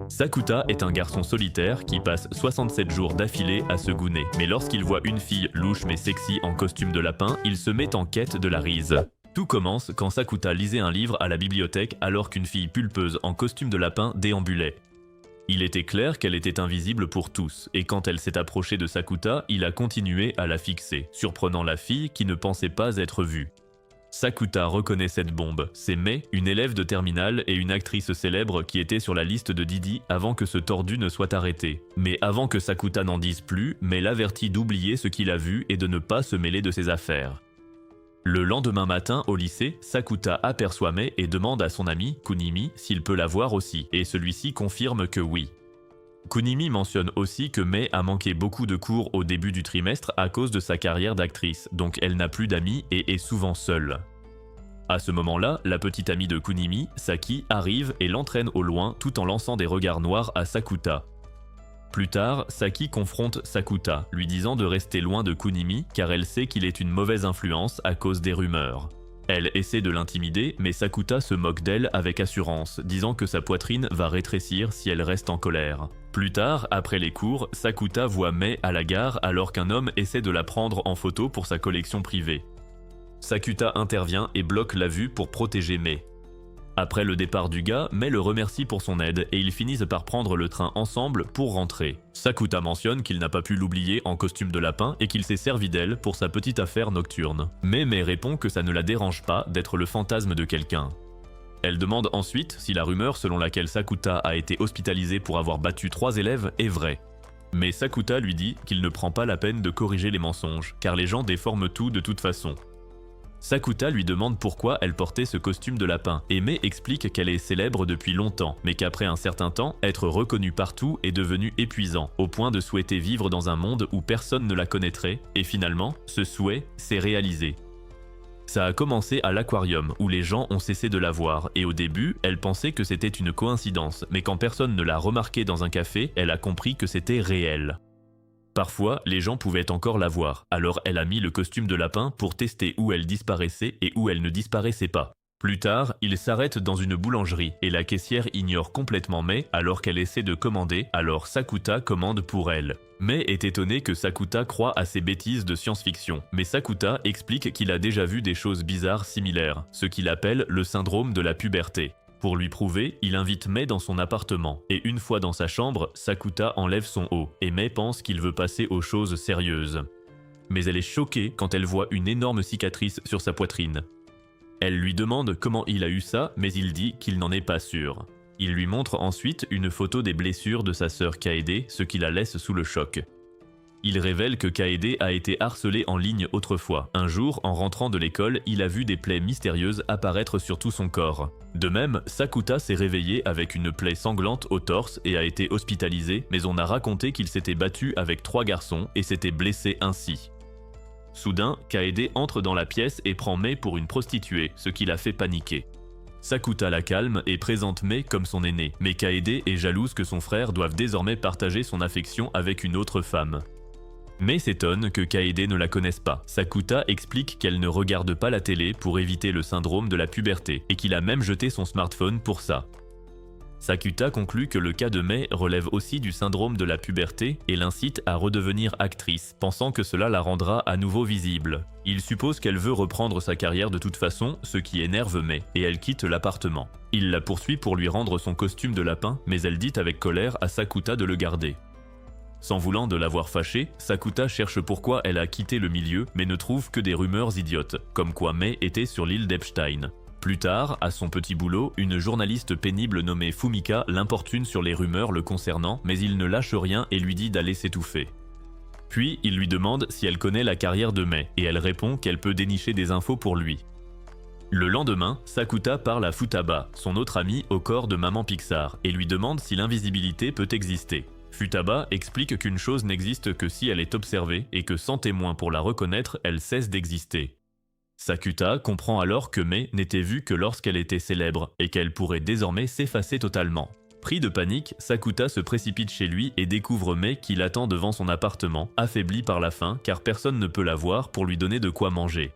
Sakuta est un garçon solitaire qui passe 67 jours d'affilée à se gouner. Mais lorsqu'il voit une fille louche mais sexy en costume de lapin, il se met en quête de la rise. Tout commence quand Sakuta lisait un livre à la bibliothèque alors qu'une fille pulpeuse en costume de lapin déambulait. Il était clair qu'elle était invisible pour tous, et quand elle s'est approchée de Sakuta, il a continué à la fixer, surprenant la fille qui ne pensait pas être vue. Sakuta reconnaît cette bombe, c'est Mei, une élève de terminale et une actrice célèbre qui était sur la liste de Didi avant que ce tordu ne soit arrêté. Mais avant que Sakuta n'en dise plus, Mei l'avertit d'oublier ce qu'il a vu et de ne pas se mêler de ses affaires. Le lendemain matin, au lycée, Sakuta aperçoit Mei et demande à son ami, Kunimi, s'il peut la voir aussi, et celui-ci confirme que oui. Kunimi mentionne aussi que Mei a manqué beaucoup de cours au début du trimestre à cause de sa carrière d'actrice, donc elle n'a plus d'amis et est souvent seule. À ce moment-là, la petite amie de Kunimi, Saki, arrive et l'entraîne au loin tout en lançant des regards noirs à Sakuta. Plus tard, Saki confronte Sakuta, lui disant de rester loin de Kunimi car elle sait qu'il est une mauvaise influence à cause des rumeurs. Elle essaie de l'intimider, mais Sakuta se moque d'elle avec assurance, disant que sa poitrine va rétrécir si elle reste en colère. Plus tard, après les cours, Sakuta voit Mei à la gare alors qu'un homme essaie de la prendre en photo pour sa collection privée. Sakuta intervient et bloque la vue pour protéger Mei. Après le départ du gars, Mei le remercie pour son aide et ils finissent par prendre le train ensemble pour rentrer. Sakuta mentionne qu'il n'a pas pu l'oublier en costume de lapin et qu'il s'est servi d'elle pour sa petite affaire nocturne. Mais Mei répond que ça ne la dérange pas d'être le fantasme de quelqu'un. Elle demande ensuite si la rumeur selon laquelle Sakuta a été hospitalisé pour avoir battu 3 élèves est vraie. Mais Sakuta lui dit qu'il ne prend pas la peine de corriger les mensonges, car les gens déforment tout de toute façon. Sakuta lui demande pourquoi elle portait ce costume de lapin, et Mei explique qu'elle est célèbre depuis longtemps, mais qu'après un certain temps, être reconnue partout est devenu épuisant, au point de souhaiter vivre dans un monde où personne ne la connaîtrait, et finalement, ce souhait s'est réalisé. Ça a commencé à l'aquarium, où les gens ont cessé de la voir, et au début, elle pensait que c'était une coïncidence, mais quand personne ne l'a remarqué dans un café, elle a compris que c'était réel. Parfois, les gens pouvaient encore la voir, alors elle a mis le costume de lapin pour tester où elle disparaissait et où elle ne disparaissait pas. Plus tard, il s'arrête dans une boulangerie et la caissière ignore complètement Mei alors qu'elle essaie de commander, alors Sakuta commande pour elle. Mei est étonné que Sakuta croit à ces bêtises de science-fiction, mais Sakuta explique qu'il a déjà vu des choses bizarres similaires, ce qu'il appelle le syndrome de la puberté. Pour lui prouver, il invite Mei dans son appartement, et une fois dans sa chambre, Sakuta enlève son haut, et Mei pense qu'il veut passer aux choses sérieuses. Mais elle est choquée quand elle voit une énorme cicatrice sur sa poitrine. Elle lui demande comment il a eu ça, mais il dit qu'il n'en est pas sûr. Il lui montre ensuite une photo des blessures de sa sœur Kaede, ce qui la laisse sous le choc. Il révèle que Kaede a été harcelé en ligne autrefois. Un jour, en rentrant de l'école, il a vu des plaies mystérieuses apparaître sur tout son corps. De même, Sakuta s'est réveillé avec une plaie sanglante au torse et a été hospitalisé, mais on a raconté qu'il s'était battu avec 3 garçons et s'était blessé ainsi. Soudain, Kaede entre dans la pièce et prend Mei pour une prostituée, ce qui la fait paniquer. Sakuta la calme et présente Mei comme son aînée, mais Kaede est jalouse que son frère doive désormais partager son affection avec une autre femme. Mei s'étonne que Kaede ne la connaisse pas. Sakuta explique qu'elle ne regarde pas la télé pour éviter le syndrome de la puberté et qu'il a même jeté son smartphone pour ça. Sakuta conclut que le cas de Mei relève aussi du syndrome de la puberté et l'incite à redevenir actrice, pensant que cela la rendra à nouveau visible. Il suppose qu'elle veut reprendre sa carrière de toute façon, ce qui énerve Mei, et elle quitte l'appartement. Il la poursuit pour lui rendre son costume de lapin, mais elle dit avec colère à Sakuta de le garder. S'en voulant de l'avoir fâchée, Sakuta cherche pourquoi elle a quitté le milieu, mais ne trouve que des rumeurs idiotes, comme quoi Mei était sur l'île d'Epstein. Plus tard, à son petit boulot, une journaliste pénible nommée Fumika l'importune sur les rumeurs le concernant, mais il ne lâche rien et lui dit d'aller s'étouffer. Puis, il lui demande si elle connaît la carrière de Mei, et elle répond qu'elle peut dénicher des infos pour lui. Le lendemain, Sakuta parle à Futaba, son autre ami au corps de Maman Pixar, et lui demande si l'invisibilité peut exister. Futaba explique qu'une chose n'existe que si elle est observée et que sans témoin pour la reconnaître, elle cesse d'exister. Sakuta comprend alors que Mei n'était vue que lorsqu'elle était célèbre et qu'elle pourrait désormais s'effacer totalement. Pris de panique, Sakuta se précipite chez lui et découvre Mei qui l'attend devant son appartement, affaibli par la faim car personne ne peut la voir pour lui donner de quoi manger.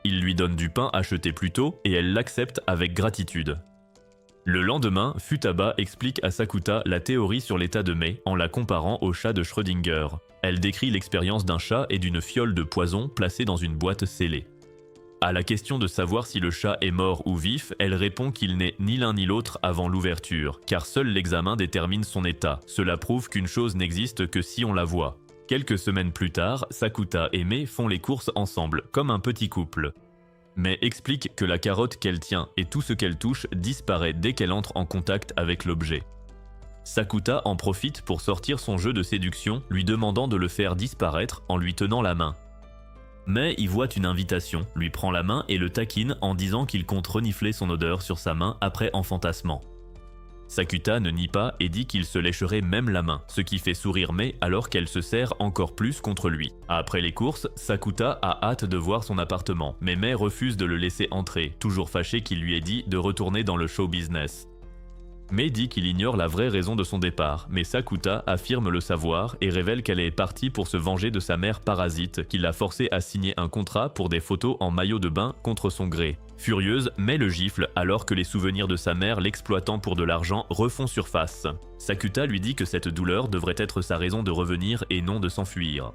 Il lui donne du pain acheté plus tôt et elle l'accepte avec gratitude. Le lendemain, Futaba explique à Sakuta la théorie sur l'état de Mei en la comparant au chat de Schrödinger. Elle décrit l'expérience d'un chat et d'une fiole de poison placée dans une boîte scellée. À la question de savoir si le chat est mort ou vif, elle répond qu'il n'est ni l'un ni l'autre avant l'ouverture, car seul l'examen détermine son état. Cela prouve qu'une chose n'existe que si on la voit. Quelques semaines plus tard, Sakuta et Mei font les courses ensemble, comme un petit couple. Mei explique que la carotte qu'elle tient et tout ce qu'elle touche disparaît dès qu'elle entre en contact avec l'objet. Sakuta en profite pour sortir son jeu de séduction, lui demandant de le faire disparaître en lui tenant la main. Mei y voit une invitation, lui prend la main et le taquine en disant qu'il compte renifler son odeur sur sa main après enfantassement. Sakuta ne nie pas et dit qu'il se lécherait même la main, ce qui fait sourire Mei alors qu'elle se serre encore plus contre lui. Après les courses, Sakuta a hâte de voir son appartement, mais Mei refuse de le laisser entrer, toujours fâché qu'il lui ait dit de retourner dans le show business. Mei dit qu'il ignore la vraie raison de son départ, mais Sakuta affirme le savoir et révèle qu'elle est partie pour se venger de sa mère parasite qui l'a forcée à signer un contrat pour des photos en maillot de bain contre son gré. Furieuse, Mei le gifle alors que les souvenirs de sa mère l'exploitant pour de l'argent refont surface. Sakuta lui dit que cette douleur devrait être sa raison de revenir et non de s'enfuir.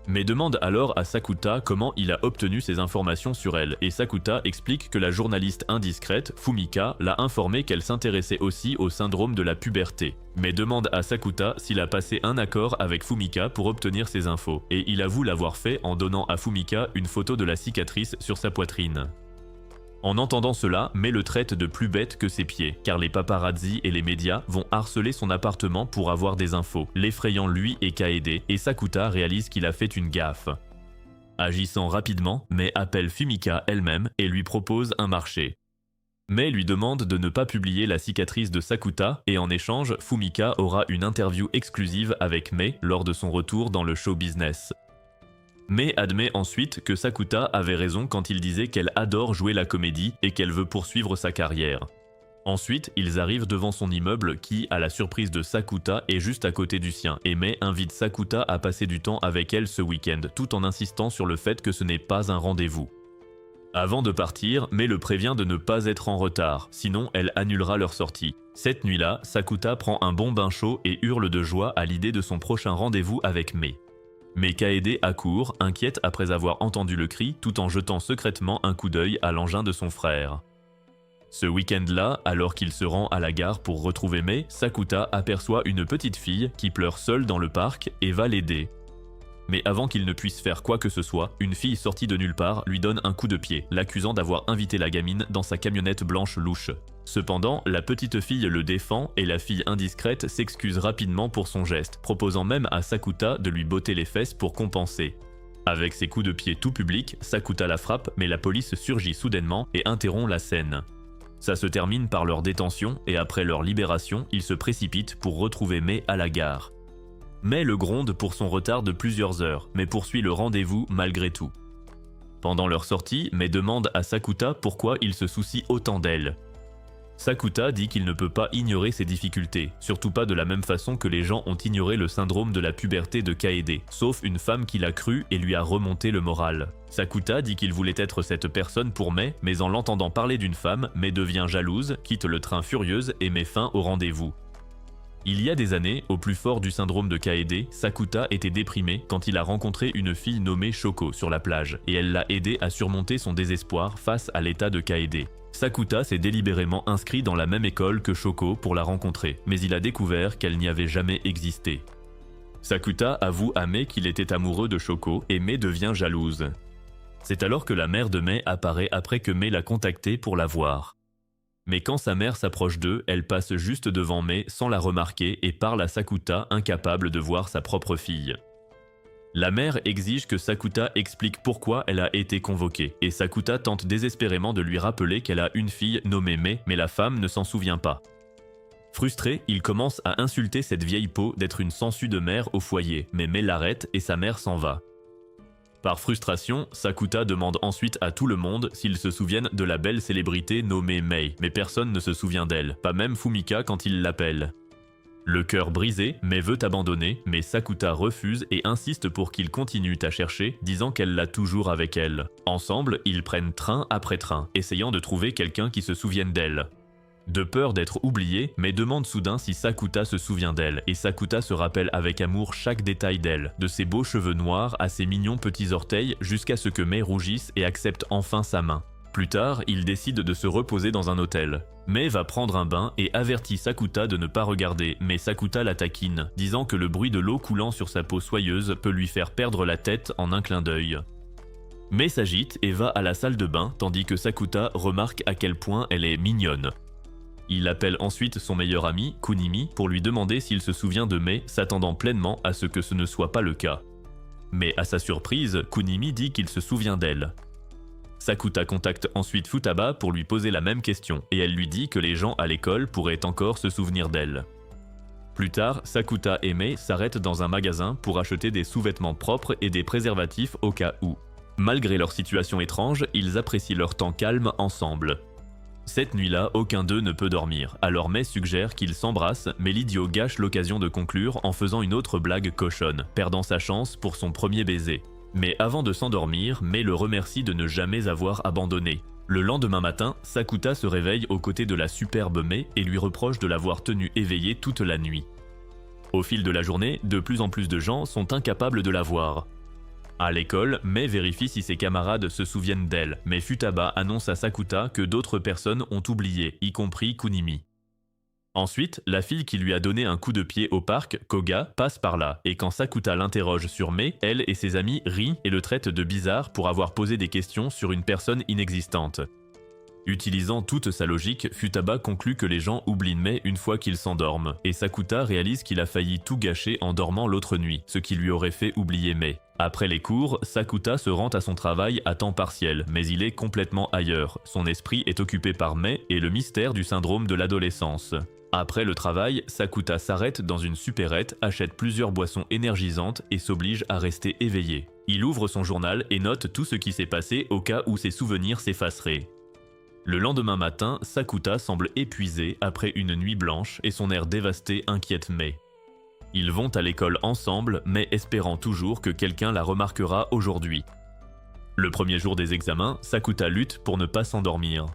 Mei demande alors à Sakuta comment il a obtenu ces informations sur elle, et Sakuta explique que la journaliste indiscrète, Fumika, l'a informé qu'elle s'intéressait aussi au syndrome de la puberté. Mei demande à Sakuta s'il a passé un accord avec Fumika pour obtenir ces infos, et il avoue l'avoir fait en donnant à Fumika une photo de la cicatrice sur sa poitrine. En entendant cela, Mei le traite de plus bête que ses pieds, car les paparazzi et les médias vont harceler son appartement pour avoir des infos, l'effrayant lui et Kaede, et Sakuta réalise qu'il a fait une gaffe. Agissant rapidement, Mei appelle Fumika elle-même et lui propose un marché. Mei lui demande de ne pas publier la cicatrice de Sakuta, et en échange, Fumika aura une interview exclusive avec Mei lors de son retour dans le show business. Mei admet ensuite que Sakuta avait raison quand il disait qu'elle adore jouer la comédie et qu'elle veut poursuivre sa carrière. Ensuite, ils arrivent devant son immeuble qui, à la surprise de Sakuta, est juste à côté du sien, et Mei invite Sakuta à passer du temps avec elle ce week-end, tout en insistant sur le fait que ce n'est pas un rendez-vous. Avant de partir, Mei le prévient de ne pas être en retard, sinon elle annulera leur sortie. Cette nuit-là, Sakuta prend un bon bain chaud et hurle de joie à l'idée de son prochain rendez-vous avec Mei. Mais Kaede accourt, inquiète après avoir entendu le cri, tout en jetant secrètement un coup d'œil à l'engin de son frère. Ce week-end-là, alors qu'il se rend à la gare pour retrouver Mei, Sakuta aperçoit une petite fille qui pleure seule dans le parc et va l'aider. Mais avant qu'il ne puisse faire quoi que ce soit, une fille sortie de nulle part lui donne un coup de pied, l'accusant d'avoir invité la gamine dans sa camionnette blanche louche. Cependant, la petite fille le défend et la fille indiscrète s'excuse rapidement pour son geste, proposant même à Sakuta de lui botter les fesses pour compenser. Avec ses coups de pied tout publics, Sakuta la frappe, mais la police surgit soudainement et interrompt la scène. Ça se termine par leur détention et après leur libération, ils se précipitent pour retrouver Mei à la gare. Mei le gronde pour son retard de plusieurs heures, mais poursuit le rendez-vous malgré tout. Pendant leur sortie, Mei demande à Sakuta pourquoi il se soucie autant d'elle. Sakuta dit qu'il ne peut pas ignorer ses difficultés, surtout pas de la même façon que les gens ont ignoré le syndrome de la puberté de Kaede, sauf une femme qui l'a cru et lui a remonté le moral. Sakuta dit qu'il voulait être cette personne pour Mei, mais en l'entendant parler d'une femme, Mei devient jalouse, quitte le train furieuse et met fin au rendez-vous. Il y a des années, au plus fort du syndrome de Kaede, Sakuta était déprimé quand il a rencontré une fille nommée Shoko sur la plage, et elle l'a aidé à surmonter son désespoir face à l'état de Kaede. Sakuta s'est délibérément inscrit dans la même école que Shoko pour la rencontrer, mais il a découvert qu'elle n'y avait jamais existé. Sakuta avoue à Mei qu'il était amoureux de Shoko et Mei devient jalouse. C'est alors que la mère de Mei apparaît après que Mei l'a contactée pour la voir. Mais quand sa mère s'approche d'eux, elle passe juste devant Mei sans la remarquer et parle à Sakuta, incapable de voir sa propre fille. La mère exige que Sakuta explique pourquoi elle a été convoquée, et Sakuta tente désespérément de lui rappeler qu'elle a une fille nommée Mei, mais la femme ne s'en souvient pas. Frustré, il commence à insulter cette vieille peau d'être une sangsue de mère au foyer, mais Mei l'arrête et sa mère s'en va. Par frustration, Sakuta demande ensuite à tout le monde s'ils se souviennent de la belle célébrité nommée Mei, mais personne ne se souvient d'elle, pas même Fumika quand il l'appelle. Le cœur brisé, Mei veut abandonner, mais Sakuta refuse et insiste pour qu'ils continuent à chercher, disant qu'elle l'a toujours avec elle. Ensemble, ils prennent train après train, essayant de trouver quelqu'un qui se souvienne d'elle. De peur d'être oubliée, Mei demande soudain si Sakuta se souvient d'elle, et Sakuta se rappelle avec amour chaque détail d'elle, de ses beaux cheveux noirs à ses mignons petits orteils, jusqu'à ce que Mei rougisse et accepte enfin sa main. Plus tard, il décide de se reposer dans un hôtel. Mei va prendre un bain et avertit Sakuta de ne pas regarder, mais Sakuta la taquine, disant que le bruit de l'eau coulant sur sa peau soyeuse peut lui faire perdre la tête en un clin d'œil. Mei s'agite et va à la salle de bain, tandis que Sakuta remarque à quel point elle est mignonne. Il appelle ensuite son meilleur ami, Kunimi, pour lui demander s'il se souvient de Mei, s'attendant pleinement à ce que ce ne soit pas le cas. Mais à sa surprise, Kunimi dit qu'il se souvient d'elle. Sakuta contacte ensuite Futaba pour lui poser la même question, et elle lui dit que les gens à l'école pourraient encore se souvenir d'elle. Plus tard, Sakuta et Mei s'arrêtent dans un magasin pour acheter des sous-vêtements propres et des préservatifs au cas où. Malgré leur situation étrange, ils apprécient leur temps calme ensemble. Cette nuit-là, aucun d'eux ne peut dormir, alors Mei suggère qu'ils s'embrassent, mais l'idiot gâche l'occasion de conclure en faisant une autre blague cochonne, perdant sa chance pour son premier baiser. Mais avant de s'endormir, Mei le remercie de ne jamais avoir abandonné. Le lendemain matin, Sakuta se réveille aux côtés de la superbe Mei et lui reproche de l'avoir tenue éveillée toute la nuit. Au fil de la journée, de plus en plus de gens sont incapables de la voir. À l'école, Mei vérifie si ses camarades se souviennent d'elle, mais Futaba annonce à Sakuta que d'autres personnes ont oublié, y compris Kunimi. Ensuite, la fille qui lui a donné un coup de pied au parc, Koga, passe par là, et quand Sakuta l'interroge sur Mei, elle et ses amis rient et le traitent de bizarre pour avoir posé des questions sur une personne inexistante. Utilisant toute sa logique, Futaba conclut que les gens oublient Mei une fois qu'ils s'endorment, et Sakuta réalise qu'il a failli tout gâcher en dormant l'autre nuit, ce qui lui aurait fait oublier Mei. Après les cours, Sakuta se rend à son travail à temps partiel, mais il est complètement ailleurs. Son esprit est occupé par Mei et le mystère du syndrome de l'adolescence. Après le travail, Sakuta s'arrête dans une supérette, achète plusieurs boissons énergisantes et s'oblige à rester éveillé. Il ouvre son journal et note tout ce qui s'est passé au cas où ses souvenirs s'effaceraient. Le lendemain matin, Sakuta semble épuisé après une nuit blanche et son air dévasté inquiète Mei. Ils vont à l'école ensemble, mais espérant toujours que quelqu'un la remarquera aujourd'hui. Le premier jour des examens, Sakuta lutte pour ne pas s'endormir.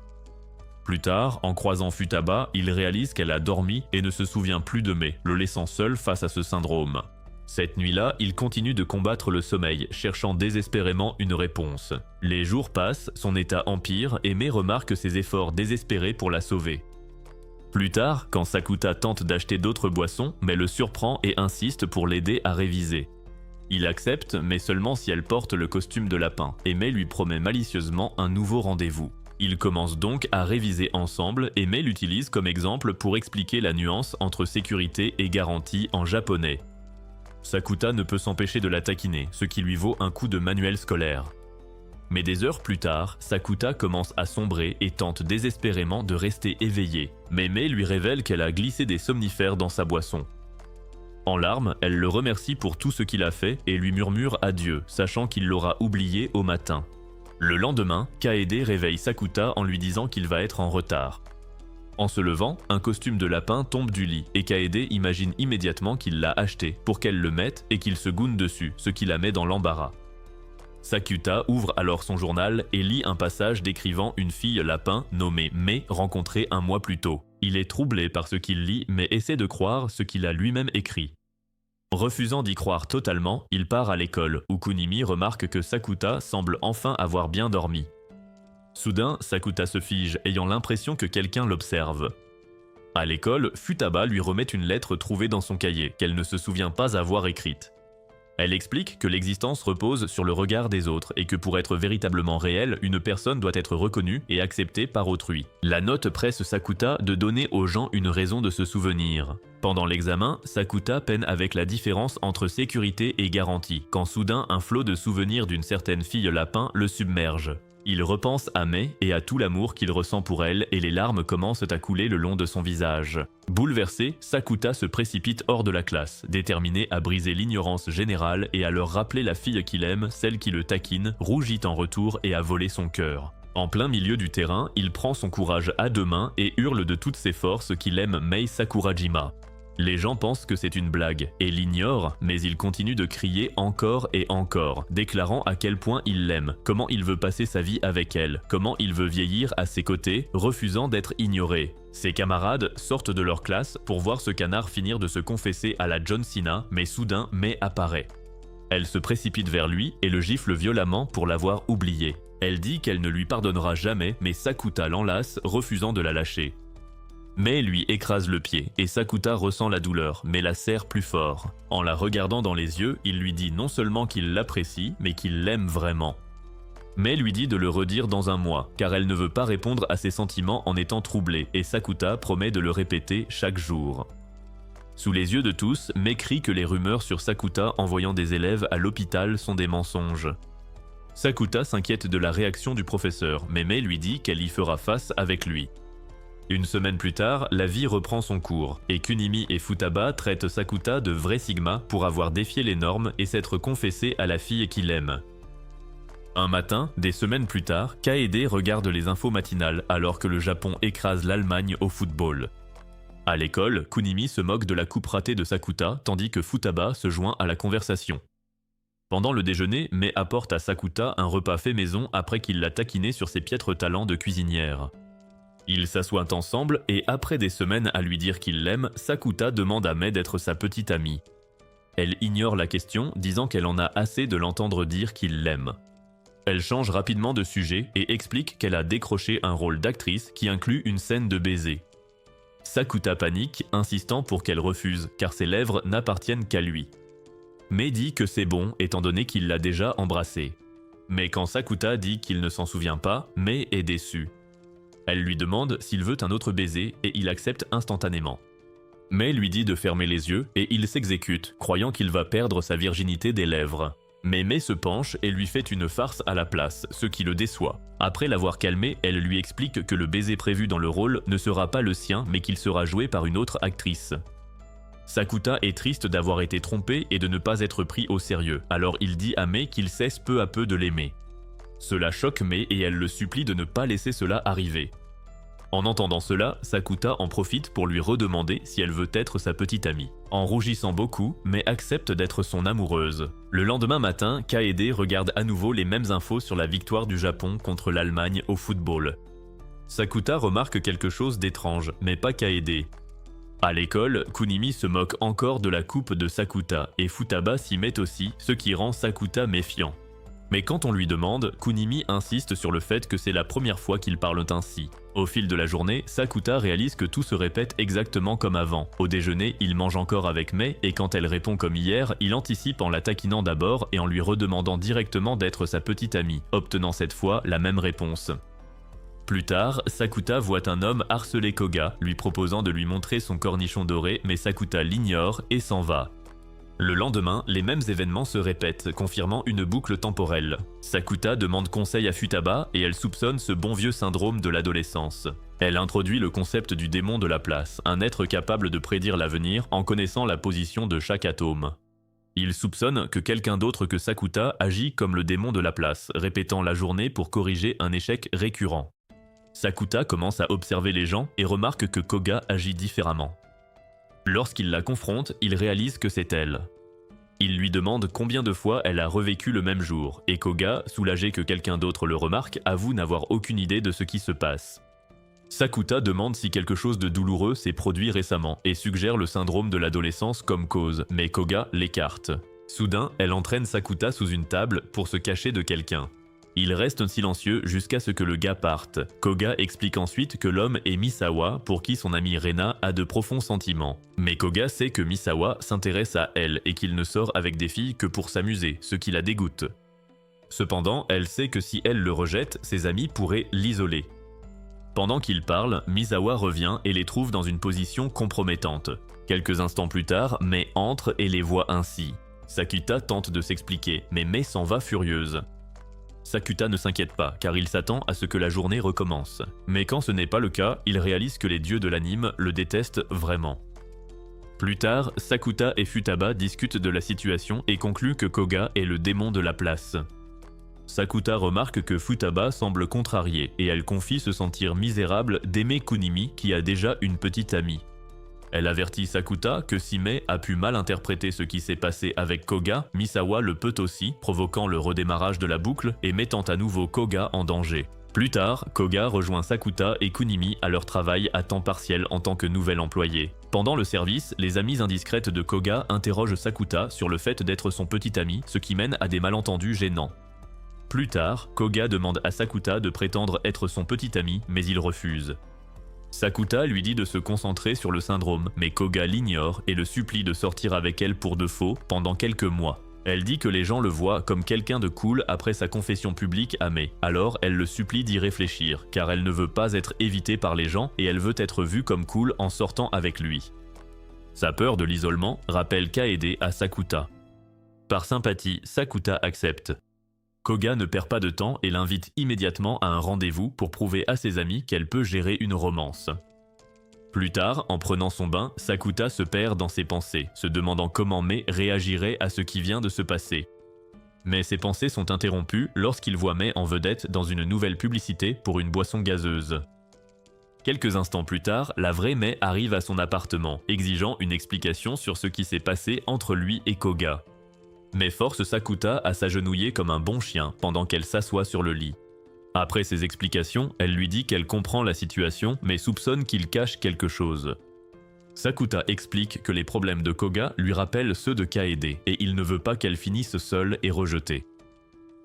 Plus tard, en croisant Futaba, il réalise qu'elle a dormi et ne se souvient plus de Mei, le laissant seul face à ce syndrome. Cette nuit-là, il continue de combattre le sommeil, cherchant désespérément une réponse. Les jours passent, son état empire et Mei remarque ses efforts désespérés pour la sauver. Plus tard, quand Sakuta tente d'acheter d'autres boissons, Mei le surprend et insiste pour l'aider à réviser. Il accepte, mais seulement si elle porte le costume de lapin, et Mei lui promet malicieusement un nouveau rendez-vous. Ils commencent donc à réviser ensemble et Mei l'utilise comme exemple pour expliquer la nuance entre sécurité et garantie en japonais. Sakuta ne peut s'empêcher de la taquiner, ce qui lui vaut un coup de manuel scolaire. Mais des heures plus tard, Sakuta commence à sombrer et tente désespérément de rester éveillée. Mais Mei lui révèle qu'elle a glissé des somnifères dans sa boisson. En larmes, elle le remercie pour tout ce qu'il a fait et lui murmure adieu, sachant qu'il l'aura oublié au matin. Le lendemain, Kaede réveille Sakuta en lui disant qu'il va être en retard. En se levant, un costume de lapin tombe du lit et Kaede imagine immédiatement qu'il l'a acheté pour qu'elle le mette et qu'il se goûne dessus, ce qui la met dans l'embarras. Sakuta ouvre alors son journal et lit un passage décrivant une fille lapin nommée Mei rencontrée un mois plus tôt. Il est troublé par ce qu'il lit mais essaie de croire ce qu'il a lui-même écrit. Refusant d'y croire totalement, il part à l'école où Kunimi remarque que Sakuta semble enfin avoir bien dormi. Soudain, Sakuta se fige, ayant l'impression que quelqu'un l'observe. À l'école, Futaba lui remet une lettre trouvée dans son cahier, qu'elle ne se souvient pas avoir écrite. Elle explique que l'existence repose sur le regard des autres et que pour être véritablement réelle, une personne doit être reconnue et acceptée par autrui. La note presse Sakuta de donner aux gens une raison de se souvenir. Pendant l'examen, Sakuta peine avec la différence entre sécurité et garantie, quand soudain un flot de souvenirs d'une certaine fille lapin le submerge. Il repense à Mei et à tout l'amour qu'il ressent pour elle et les larmes commencent à couler le long de son visage. Bouleversé, Sakuta se précipite hors de la classe, déterminé à briser l'ignorance générale et à leur rappeler la fille qu'il aime, celle qui le taquine, rougit en retour et a volé son cœur. En plein milieu du terrain, il prend son courage à deux mains et hurle de toutes ses forces qu'il aime Mei Sakurajima. Les gens pensent que c'est une blague et l'ignorent, mais il continue de crier encore et encore, déclarant à quel point il l'aime, comment il veut passer sa vie avec elle, comment il veut vieillir à ses côtés, refusant d'être ignoré. Ses camarades sortent de leur classe pour voir ce canard finir de se confesser à la John Cena, mais soudain Mai apparaît. Elle se précipite vers lui et le gifle violemment pour l'avoir oublié. Elle dit qu'elle ne lui pardonnera jamais, mais Sakuta l'enlace, refusant de la lâcher. Mai lui écrase le pied et Sakuta ressent la douleur, mais la serre plus fort. En la regardant dans les yeux, il lui dit non seulement qu'il l'apprécie, mais qu'il l'aime vraiment. Mai lui dit de le redire dans un mois, car elle ne veut pas répondre à ses sentiments en étant troublée, et Sakuta promet de le répéter chaque jour. Sous les yeux de tous, Mai crie que les rumeurs sur Sakuta envoyant des élèves à l'hôpital sont des mensonges. Sakuta s'inquiète de la réaction du professeur, mais Mai lui dit qu'elle y fera face avec lui. Une semaine plus tard, la vie reprend son cours, et Kunimi et Futaba traitent Sakuta de vrai Sigma pour avoir défié les normes et s'être confessé à la fille qu'il aime. Un matin, des semaines plus tard, Kaede regarde les infos matinales alors que le Japon écrase l'Allemagne au football. À l'école, Kunimi se moque de la coupe ratée de Sakuta tandis que Futaba se joint à la conversation. Pendant le déjeuner, Mai apporte à Sakuta un repas fait maison après qu'il l'a taquiné sur ses piètres talents de cuisinière. Ils s'assoient ensemble et après des semaines à lui dire qu'il l'aime, Sakuta demande à Mai d'être sa petite amie. Elle ignore la question, disant qu'elle en a assez de l'entendre dire qu'il l'aime. Elle change rapidement de sujet et explique qu'elle a décroché un rôle d'actrice qui inclut une scène de baiser. Sakuta panique, insistant pour qu'elle refuse, car ses lèvres n'appartiennent qu'à lui. Mai dit que c'est bon, étant donné qu'il l'a déjà embrassée. Mais quand Sakuta dit qu'il ne s'en souvient pas, Mai est déçue. Elle lui demande s'il veut un autre baiser et il accepte instantanément. Mai lui dit de fermer les yeux et il s'exécute, croyant qu'il va perdre sa virginité des lèvres. Mais Mai se penche et lui fait une farce à la place, ce qui le déçoit. Après l'avoir calmé, elle lui explique que le baiser prévu dans le rôle ne sera pas le sien mais qu'il sera joué par une autre actrice. Sakuta est triste d'avoir été trompé et de ne pas être pris au sérieux, alors il dit à Mai qu'il cesse peu à peu de l'aimer. Cela choque Mai et elle le supplie de ne pas laisser cela arriver. En entendant cela, Sakuta en profite pour lui redemander si elle veut être sa petite amie. En rougissant beaucoup, Mai accepte d'être son amoureuse. Le lendemain matin, Kaede regarde à nouveau les mêmes infos sur la victoire du Japon contre l'Allemagne au football. Sakuta remarque quelque chose d'étrange, mais pas Kaede. À l'école, Kunimi se moque encore de la coupe de Sakuta et Futaba s'y met aussi, ce qui rend Sakuta méfiant. Mais quand on lui demande, Kunimi insiste sur le fait que c'est la première fois qu'ils parlent ainsi. Au fil de la journée, Sakuta réalise que tout se répète exactement comme avant. Au déjeuner, il mange encore avec Mai et quand elle répond comme hier, il anticipe en la taquinant d'abord et en lui redemandant directement d'être sa petite amie, obtenant cette fois la même réponse. Plus tard, Sakuta voit un homme harceler Koga, lui proposant de lui montrer son cornichon doré, mais Sakuta l'ignore et s'en va. Le lendemain, les mêmes événements se répètent, confirmant une boucle temporelle. Sakuta demande conseil à Futaba et elle soupçonne ce bon vieux syndrome de l'adolescence. Elle introduit le concept du démon de la place, un être capable de prédire l'avenir en connaissant la position de chaque atome. Il soupçonne que quelqu'un d'autre que Sakuta agit comme le démon de la place, répétant la journée pour corriger un échec récurrent. Sakuta commence à observer les gens et remarque que Koga agit différemment. Lorsqu'il la confronte, il réalise que c'est elle. Il lui demande combien de fois elle a revécu le même jour, et Koga, soulagé que quelqu'un d'autre le remarque, avoue n'avoir aucune idée de ce qui se passe. Sakuta demande si quelque chose de douloureux s'est produit récemment, et suggère le syndrome de l'adolescence comme cause, mais Koga l'écarte. Soudain, elle entraîne Sakuta sous une table pour se cacher de quelqu'un. Il reste silencieux jusqu'à ce que le gars parte. Koga explique ensuite que l'homme est Misawa, pour qui son amie Rena a de profonds sentiments. Mais Koga sait que Misawa s'intéresse à elle et qu'il ne sort avec des filles que pour s'amuser, ce qui la dégoûte. Cependant, elle sait que si elle le rejette, ses amis pourraient l'isoler. Pendant qu'ils parlent, Misawa revient et les trouve dans une position compromettante. Quelques instants plus tard, Mai entre et les voit ainsi. Sakuta tente de s'expliquer, mais Mai s'en va furieuse. Sakuta ne s'inquiète pas, car il s'attend à ce que la journée recommence. Mais quand ce n'est pas le cas, il réalise que les dieux de l'anime le détestent vraiment. Plus tard, Sakuta et Futaba discutent de la situation et concluent que Koga est le démon de la place. Sakuta remarque que Futaba semble contrariée et elle confie se sentir misérable d'aimer Kunimi qui a déjà une petite amie. Elle avertit Sakuta que si Mei a pu mal interpréter ce qui s'est passé avec Koga, Misawa le peut aussi, provoquant le redémarrage de la boucle et mettant à nouveau Koga en danger. Plus tard, Koga rejoint Sakuta et Kunimi à leur travail à temps partiel en tant que nouvel employé. Pendant le service, les amies indiscrètes de Koga interrogent Sakuta sur le fait d'être son petit ami, ce qui mène à des malentendus gênants. Plus tard, Koga demande à Sakuta de prétendre être son petit ami, mais il refuse. Sakuta lui dit de se concentrer sur le syndrome, mais Koga l'ignore et le supplie de sortir avec elle pour de faux pendant quelques mois. Elle dit que les gens le voient comme quelqu'un de cool après sa confession publique à Mei. Alors elle le supplie d'y réfléchir, car elle ne veut pas être évitée par les gens et elle veut être vue comme cool en sortant avec lui. Sa peur de l'isolement rappelle Kaede à Sakuta. Par sympathie, Sakuta accepte. Koga ne perd pas de temps et l'invite immédiatement à un rendez-vous pour prouver à ses amis qu'elle peut gérer une romance. Plus tard, en prenant son bain, Sakuta se perd dans ses pensées, se demandant comment Mei réagirait à ce qui vient de se passer. Mais ses pensées sont interrompues lorsqu'il voit Mei en vedette dans une nouvelle publicité pour une boisson gazeuse. Quelques instants plus tard, la vraie Mei arrive à son appartement, exigeant une explication sur ce qui s'est passé entre lui et Koga. Mei force Sakuta à s'agenouiller comme un bon chien pendant qu'elle s'assoit sur le lit. Après ses explications, elle lui dit qu'elle comprend la situation mais soupçonne qu'il cache quelque chose. Sakuta explique que les problèmes de Koga lui rappellent ceux de Kaede et il ne veut pas qu'elle finisse seule et rejetée.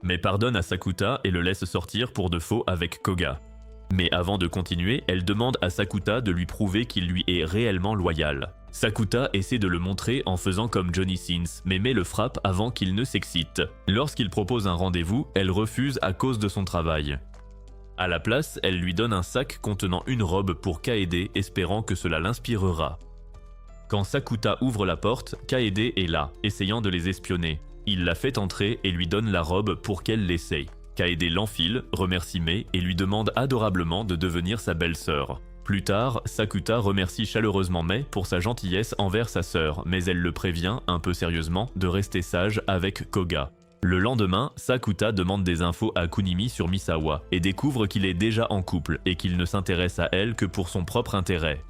Mei pardonne à Sakuta et le laisse sortir pour de faux avec Koga. Mais avant de continuer, elle demande à Sakuta de lui prouver qu'il lui est réellement loyal. Sakuta essaie de le montrer en faisant comme Johnny Sins, mais Mei le frappe avant qu'il ne s'excite. Lorsqu'il propose un rendez-vous, elle refuse à cause de son travail. À la place, elle lui donne un sac contenant une robe pour Kaede, espérant que cela l'inspirera. Quand Sakuta ouvre la porte, Kaede est là, essayant de les espionner. Il la fait entrer et lui donne la robe pour qu'elle l'essaye. Kaede l'enfile, remercie Mei et lui demande adorablement de devenir sa belle-sœur. Plus tard, Sakuta remercie chaleureusement Mei pour sa gentillesse envers sa sœur, mais elle le prévient, un peu sérieusement, de rester sage avec Koga. Le lendemain, Sakuta demande des infos à Kunimi sur Misawa et découvre qu'il est déjà en couple et qu'il ne s'intéresse à elle que pour son propre intérêt.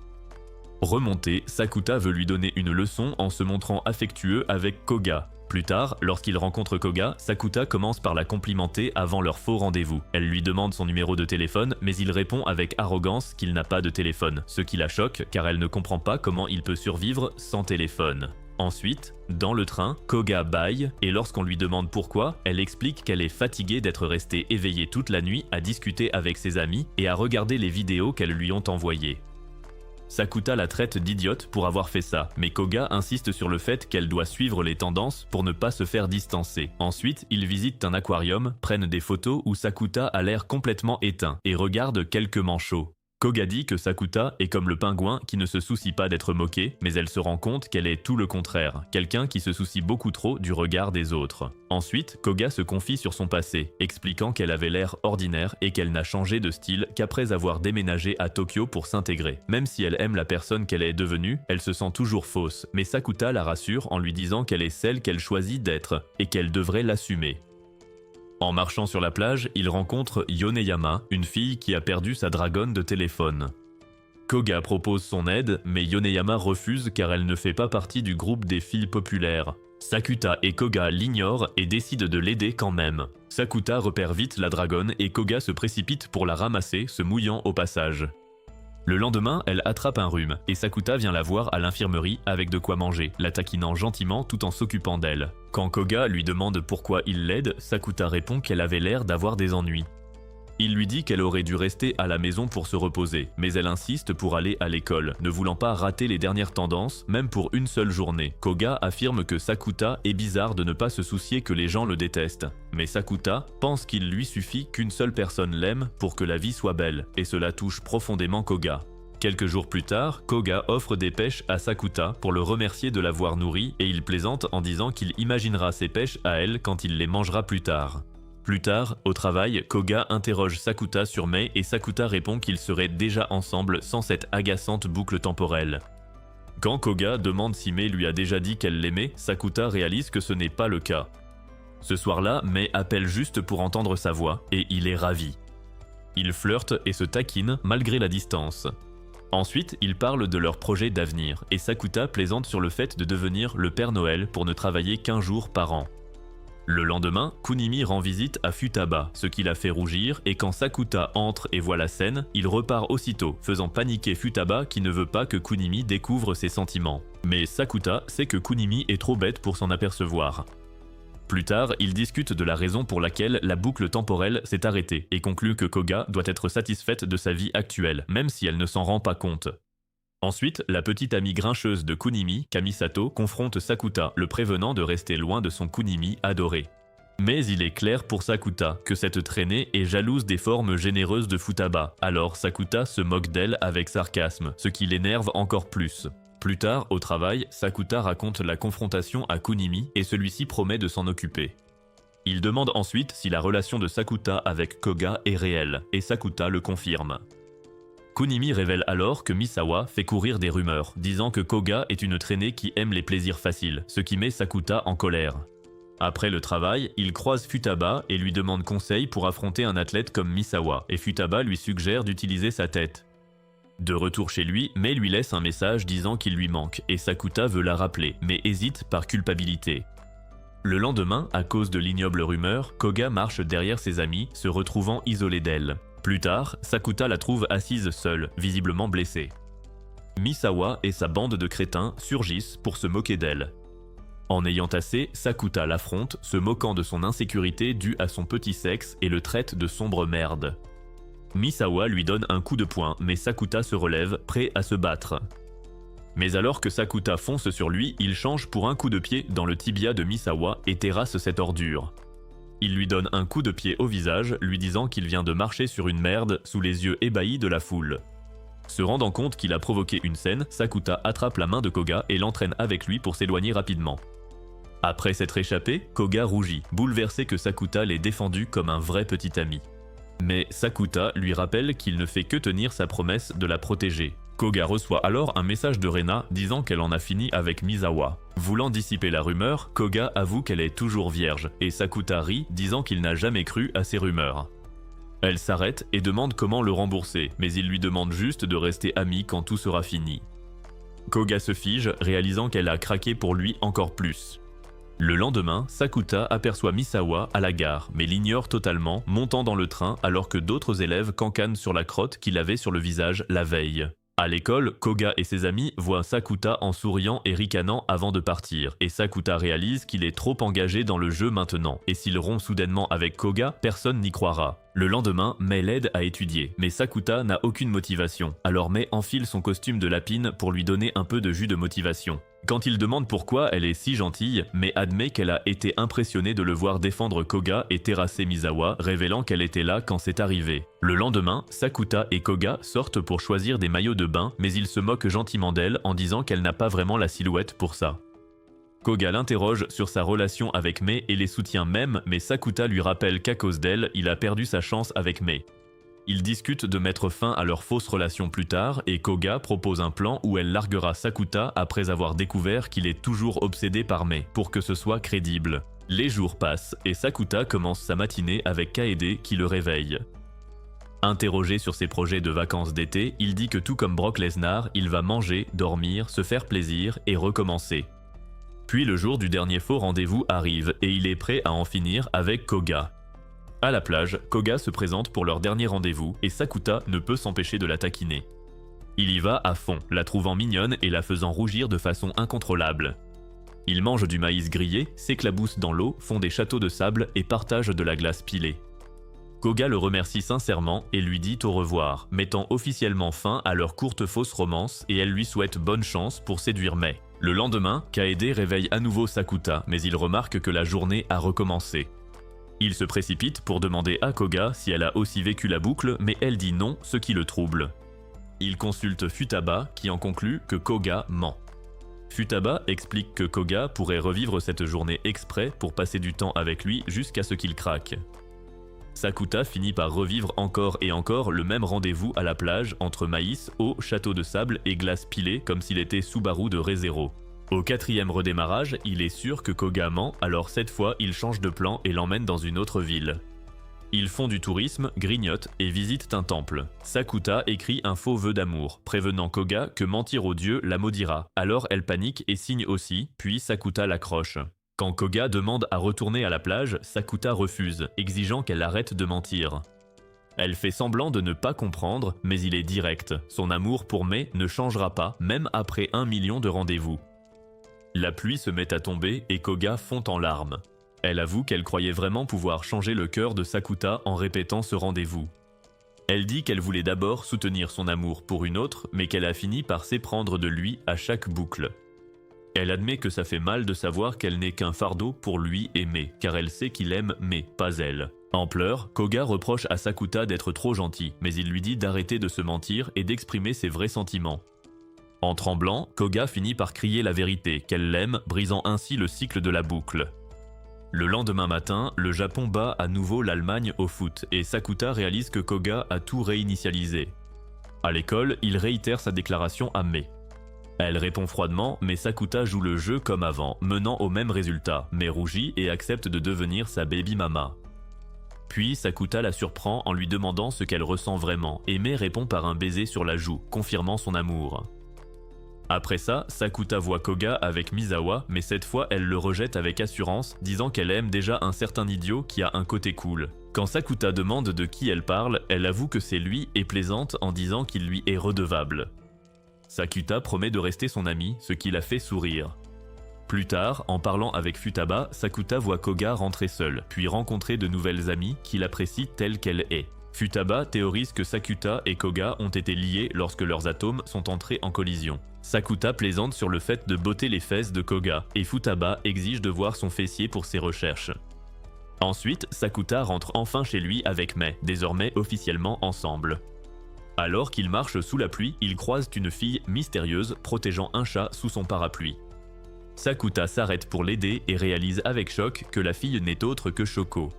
Remonté, Sakuta veut lui donner une leçon en se montrant affectueux avec Koga. Plus tard, lorsqu'il rencontre Koga, Sakuta commence par la complimenter avant leur faux rendez-vous. Elle lui demande son numéro de téléphone, mais il répond avec arrogance qu'il n'a pas de téléphone, ce qui la choque car elle ne comprend pas comment il peut survivre sans téléphone. Ensuite, dans le train, Koga bâille et lorsqu'on lui demande pourquoi, elle explique qu'elle est fatiguée d'être restée éveillée toute la nuit à discuter avec ses amis et à regarder les vidéos qu'elles lui ont envoyées. Sakuta la traite d'idiote pour avoir fait ça, mais Koga insiste sur le fait qu'elle doit suivre les tendances pour ne pas se faire distancer. Ensuite, ils visitent un aquarium, prennent des photos où Sakuta a l'air complètement éteint et regardent quelques manchots. Koga dit que Sakuta est comme le pingouin qui ne se soucie pas d'être moqué, mais elle se rend compte qu'elle est tout le contraire, quelqu'un qui se soucie beaucoup trop du regard des autres. Ensuite, Koga se confie sur son passé, expliquant qu'elle avait l'air ordinaire et qu'elle n'a changé de style qu'après avoir déménagé à Tokyo pour s'intégrer. Même si elle aime la personne qu'elle est devenue, elle se sent toujours fausse, mais Sakuta la rassure en lui disant qu'elle est celle qu'elle choisit d'être et qu'elle devrait l'assumer. En marchant sur la plage, il rencontre Yoneyama, une fille qui a perdu sa dragonne de téléphone. Koga propose son aide, mais Yoneyama refuse car elle ne fait pas partie du groupe des filles populaires. Sakuta et Koga l'ignorent et décident de l'aider quand même. Sakuta repère vite la dragonne et Koga se précipite pour la ramasser, se mouillant au passage. Le lendemain, elle attrape un rhume et Sakuta vient la voir à l'infirmerie avec de quoi manger, la taquinant gentiment tout en s'occupant d'elle. Quand Koga lui demande pourquoi il l'aide, Sakuta répond qu'elle avait l'air d'avoir des ennuis. Il lui dit qu'elle aurait dû rester à la maison pour se reposer, mais elle insiste pour aller à l'école, ne voulant pas rater les dernières tendances, même pour une seule journée. Koga affirme que Sakuta est bizarre de ne pas se soucier que les gens le détestent. Mais Sakuta pense qu'il lui suffit qu'une seule personne l'aime pour que la vie soit belle, et cela touche profondément Koga. Quelques jours plus tard, Koga offre des pêches à Sakuta pour le remercier de l'avoir nourri et il plaisante en disant qu'il imaginera ses pêches à elle quand il les mangera plus tard. Plus tard, au travail, Koga interroge Sakuta sur Mei et Sakuta répond qu'ils seraient déjà ensemble sans cette agaçante boucle temporelle. Quand Koga demande si Mei lui a déjà dit qu'elle l'aimait, Sakuta réalise que ce n'est pas le cas. Ce soir-là, Mei appelle juste pour entendre sa voix et il est ravi. Ils flirtent et se taquinent malgré la distance. Ensuite, ils parlent de leur projet d'avenir, et Sakuta plaisante sur le fait de devenir le Père Noël pour ne travailler qu'1 jour par an. Le lendemain, Kunimi rend visite à Futaba, ce qui la fait rougir, et quand Sakuta entre et voit la scène, il repart aussitôt, faisant paniquer Futaba qui ne veut pas que Kunimi découvre ses sentiments. Mais Sakuta sait que Kunimi est trop bête pour s'en apercevoir. Plus tard, ils discutent de la raison pour laquelle la boucle temporelle s'est arrêtée et concluent que Koga doit être satisfaite de sa vie actuelle, même si elle ne s'en rend pas compte. Ensuite, la petite amie grincheuse de Kunimi, Kamisato, confronte Sakuta, le prévenant de rester loin de son Kunimi adoré. Mais il est clair pour Sakuta que cette traînée est jalouse des formes généreuses de Futaba, alors Sakuta se moque d'elle avec sarcasme, ce qui l'énerve encore plus. Plus tard, au travail, Sakuta raconte la confrontation à Kunimi et celui-ci promet de s'en occuper. Il demande ensuite si la relation de Sakuta avec Koga est réelle, et Sakuta le confirme. Kunimi révèle alors que Misawa fait courir des rumeurs, disant que Koga est une traînée qui aime les plaisirs faciles, ce qui met Sakuta en colère. Après le travail, il croise Futaba et lui demande conseil pour affronter un athlète comme Misawa, et Futaba lui suggère d'utiliser sa tête. De retour chez lui, Mei lui laisse un message disant qu'il lui manque, et Sakuta veut la rappeler, mais hésite par culpabilité. Le lendemain, à cause de l'ignoble rumeur, Koga marche derrière ses amis, se retrouvant isolé d'elle. Plus tard, Sakuta la trouve assise seule, visiblement blessée. Misawa et sa bande de crétins surgissent pour se moquer d'elle. En ayant assez, Sakuta l'affronte, se moquant de son insécurité due à son petit sexe et le traite de sombre merde. Misawa lui donne un coup de poing, mais Sakuta se relève, prêt à se battre. Mais alors que Sakuta fonce sur lui, il change pour un coup de pied dans le tibia de Misawa et terrasse cette ordure. Il lui donne un coup de pied au visage, lui disant qu'il vient de marcher sur une merde sous les yeux ébahis de la foule. Se rendant compte qu'il a provoqué une scène, Sakuta attrape la main de Koga et l'entraîne avec lui pour s'éloigner rapidement. Après s'être échappé, Koga rougit, bouleversé que Sakuta l'ait défendu comme un vrai petit ami. Mais Sakuta lui rappelle qu'il ne fait que tenir sa promesse de la protéger. Koga reçoit alors un message de Rena disant qu'elle en a fini avec Misawa. Voulant dissiper la rumeur, Koga avoue qu'elle est toujours vierge, et Sakuta rit disant qu'il n'a jamais cru à ces rumeurs. Elle s'arrête et demande comment le rembourser, mais il lui demande juste de rester amis quand tout sera fini. Koga se fige, réalisant qu'elle a craqué pour lui encore plus. Le lendemain, Sakuta aperçoit Misawa à la gare, mais l'ignore totalement, montant dans le train alors que d'autres élèves cancanent sur la crotte qu'il avait sur le visage la veille. À l'école, Koga et ses amis voient Sakuta en souriant et ricanant avant de partir, et Sakuta réalise qu'il est trop engagé dans le jeu maintenant, et s'il rompt soudainement avec Koga, personne n'y croira. Le lendemain, Mei l'aide à étudier, mais Sakuta n'a aucune motivation, alors Mei enfile son costume de lapine pour lui donner un peu de jus de motivation. Quand il demande pourquoi elle est si gentille, Mei admet qu'elle a été impressionnée de le voir défendre Koga et terrasser Misawa, révélant qu'elle était là quand c'est arrivé. Le lendemain, Sakuta et Koga sortent pour choisir des maillots de bain, mais il se moque gentiment d'elle en disant qu'elle n'a pas vraiment la silhouette pour ça. Koga l'interroge sur sa relation avec Mei et les soutient même, mais Sakuta lui rappelle qu'à cause d'elle, il a perdu sa chance avec Mei. Ils discutent de mettre fin à leur fausse relation plus tard et Koga propose un plan où elle larguera Sakuta après avoir découvert qu'il est toujours obsédé par Mei, pour que ce soit crédible. Les jours passent et Sakuta commence sa matinée avec Kaede qui le réveille. Interrogé sur ses projets de vacances d'été, il dit que tout comme Brock Lesnar, il va manger, dormir, se faire plaisir et recommencer. Puis le jour du dernier faux rendez-vous arrive et il est prêt à en finir avec Koga. À la plage, Koga se présente pour leur dernier rendez-vous et Sakuta ne peut s'empêcher de la taquiner. Il y va à fond, la trouvant mignonne et la faisant rougir de façon incontrôlable. Ils mangent du maïs grillé, s'éclaboussent dans l'eau, font des châteaux de sable et partagent de la glace pilée. Koga le remercie sincèrement et lui dit au revoir, mettant officiellement fin à leur courte fausse romance et elle lui souhaite bonne chance pour séduire Mei. Le lendemain, Kaede réveille à nouveau Sakuta, mais il remarque que la journée a recommencé. Il se précipite pour demander à Koga si elle a aussi vécu la boucle, mais elle dit non, ce qui le trouble. Il consulte Futaba, qui en conclut que Koga ment. Futaba explique que Koga pourrait revivre cette journée exprès pour passer du temps avec lui jusqu'à ce qu'il craque. Sakuta finit par revivre encore et encore le même rendez-vous à la plage entre maïs, eau, château de sable et glace pilée comme s'il était Subaru de ReZero. Au 4e redémarrage, il est sûr que Koga ment, alors cette fois il change de plan et l'emmène dans une autre ville. Ils font du tourisme, grignotent et visitent un temple. Sakuta écrit un faux vœu d'amour, prévenant Koga que mentir aux dieux la maudira. Alors elle panique et signe aussi, puis Sakuta l'accroche. Quand Koga demande à retourner à la plage, Sakuta refuse, exigeant qu'elle arrête de mentir. Elle fait semblant de ne pas comprendre, mais il est direct. Son amour pour Mei ne changera pas, même après 1 million de rendez-vous. La pluie se met à tomber et Koga fond en larmes. Elle avoue qu'elle croyait vraiment pouvoir changer le cœur de Sakuta en répétant ce rendez-vous. Elle dit qu'elle voulait d'abord soutenir son amour pour une autre, mais qu'elle a fini par s'éprendre de lui à chaque boucle. Elle admet que ça fait mal de savoir qu'elle n'est qu'un fardeau pour lui et Mei, car elle sait qu'il aime Mei, pas elle. En pleurs, Koga reproche à Sakuta d'être trop gentil, mais il lui dit d'arrêter de se mentir et d'exprimer ses vrais sentiments. En tremblant, Koga finit par crier la vérité, qu'elle l'aime, brisant ainsi le cycle de la boucle. Le lendemain matin, le Japon bat à nouveau l'Allemagne au foot et Sakuta réalise que Koga a tout réinitialisé. À l'école, il réitère sa déclaration à Mei. Elle répond froidement, mais Sakuta joue le jeu comme avant, menant au même résultat, mais rougit et accepte de devenir sa baby mama. Puis Sakuta la surprend en lui demandant ce qu'elle ressent vraiment, et Mei répond par un baiser sur la joue, confirmant son amour. Après ça, Sakuta voit Koga avec Misawa, mais cette fois elle le rejette avec assurance, disant qu'elle aime déjà un certain idiot qui a un côté cool. Quand Sakuta demande de qui elle parle, elle avoue que c'est lui et plaisante en disant qu'il lui est redevable. Sakuta promet de rester son ami, ce qui la fait sourire. Plus tard, en parlant avec Futaba, Sakuta voit Koga rentrer seule, puis rencontrer de nouvelles amies qui l'apprécient telle qu'elle est. Futaba théorise que Sakuta et Koga ont été liés lorsque leurs atomes sont entrés en collision. Sakuta plaisante sur le fait de botter les fesses de Koga, et Futaba exige de voir son fessier pour ses recherches. Ensuite, Sakuta rentre enfin chez lui avec Mei, désormais officiellement ensemble. Alors qu'ils marchent sous la pluie, ils croisent une fille mystérieuse protégeant un chat sous son parapluie. Sakuta s'arrête pour l'aider et réalise avec choc que la fille n'est autre que Shoko.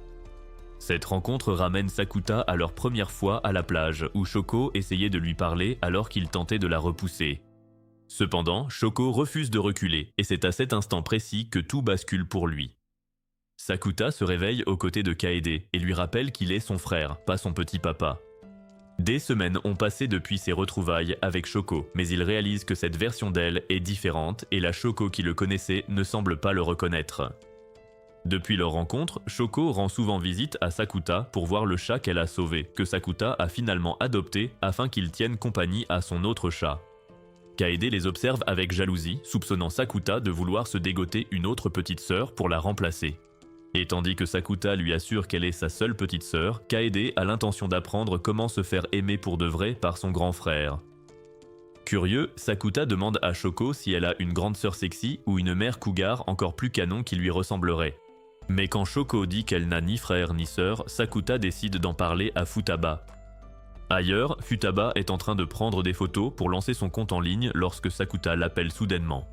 Cette rencontre ramène Sakuta à leur première fois à la plage, où Shoko essayait de lui parler alors qu'il tentait de la repousser. Cependant, Shoko refuse de reculer, et c'est à cet instant précis que tout bascule pour lui. Sakuta se réveille aux côtés de Kaede et lui rappelle qu'il est son frère, pas son petit papa. Des semaines ont passé depuis ses retrouvailles avec Shoko, mais il réalise que cette version d'elle est différente et la Shoko qui le connaissait ne semble pas le reconnaître. Depuis leur rencontre, Shoko rend souvent visite à Sakuta pour voir le chat qu'elle a sauvé, que Sakuta a finalement adopté afin qu'il tienne compagnie à son autre chat. Kaede les observe avec jalousie, soupçonnant Sakuta de vouloir se dégoter une autre petite sœur pour la remplacer. Et tandis que Sakuta lui assure qu'elle est sa seule petite sœur, Kaede a l'intention d'apprendre comment se faire aimer pour de vrai par son grand frère. Curieux, Sakuta demande à Shoko si elle a une grande sœur sexy ou une mère cougar encore plus canon qui lui ressemblerait. Mais quand Shoko dit qu'elle n'a ni frère ni sœur, Sakuta décide d'en parler à Futaba. Ailleurs, Futaba est en train de prendre des photos pour lancer son compte en ligne lorsque Sakuta l'appelle soudainement.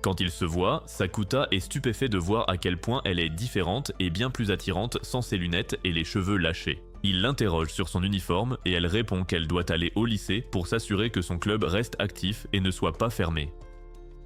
Quand ils se voient, Sakuta est stupéfait de voir à quel point elle est différente et bien plus attirante sans ses lunettes et les cheveux lâchés. Il l'interroge sur son uniforme et elle répond qu'elle doit aller au lycée pour s'assurer que son club reste actif et ne soit pas fermé.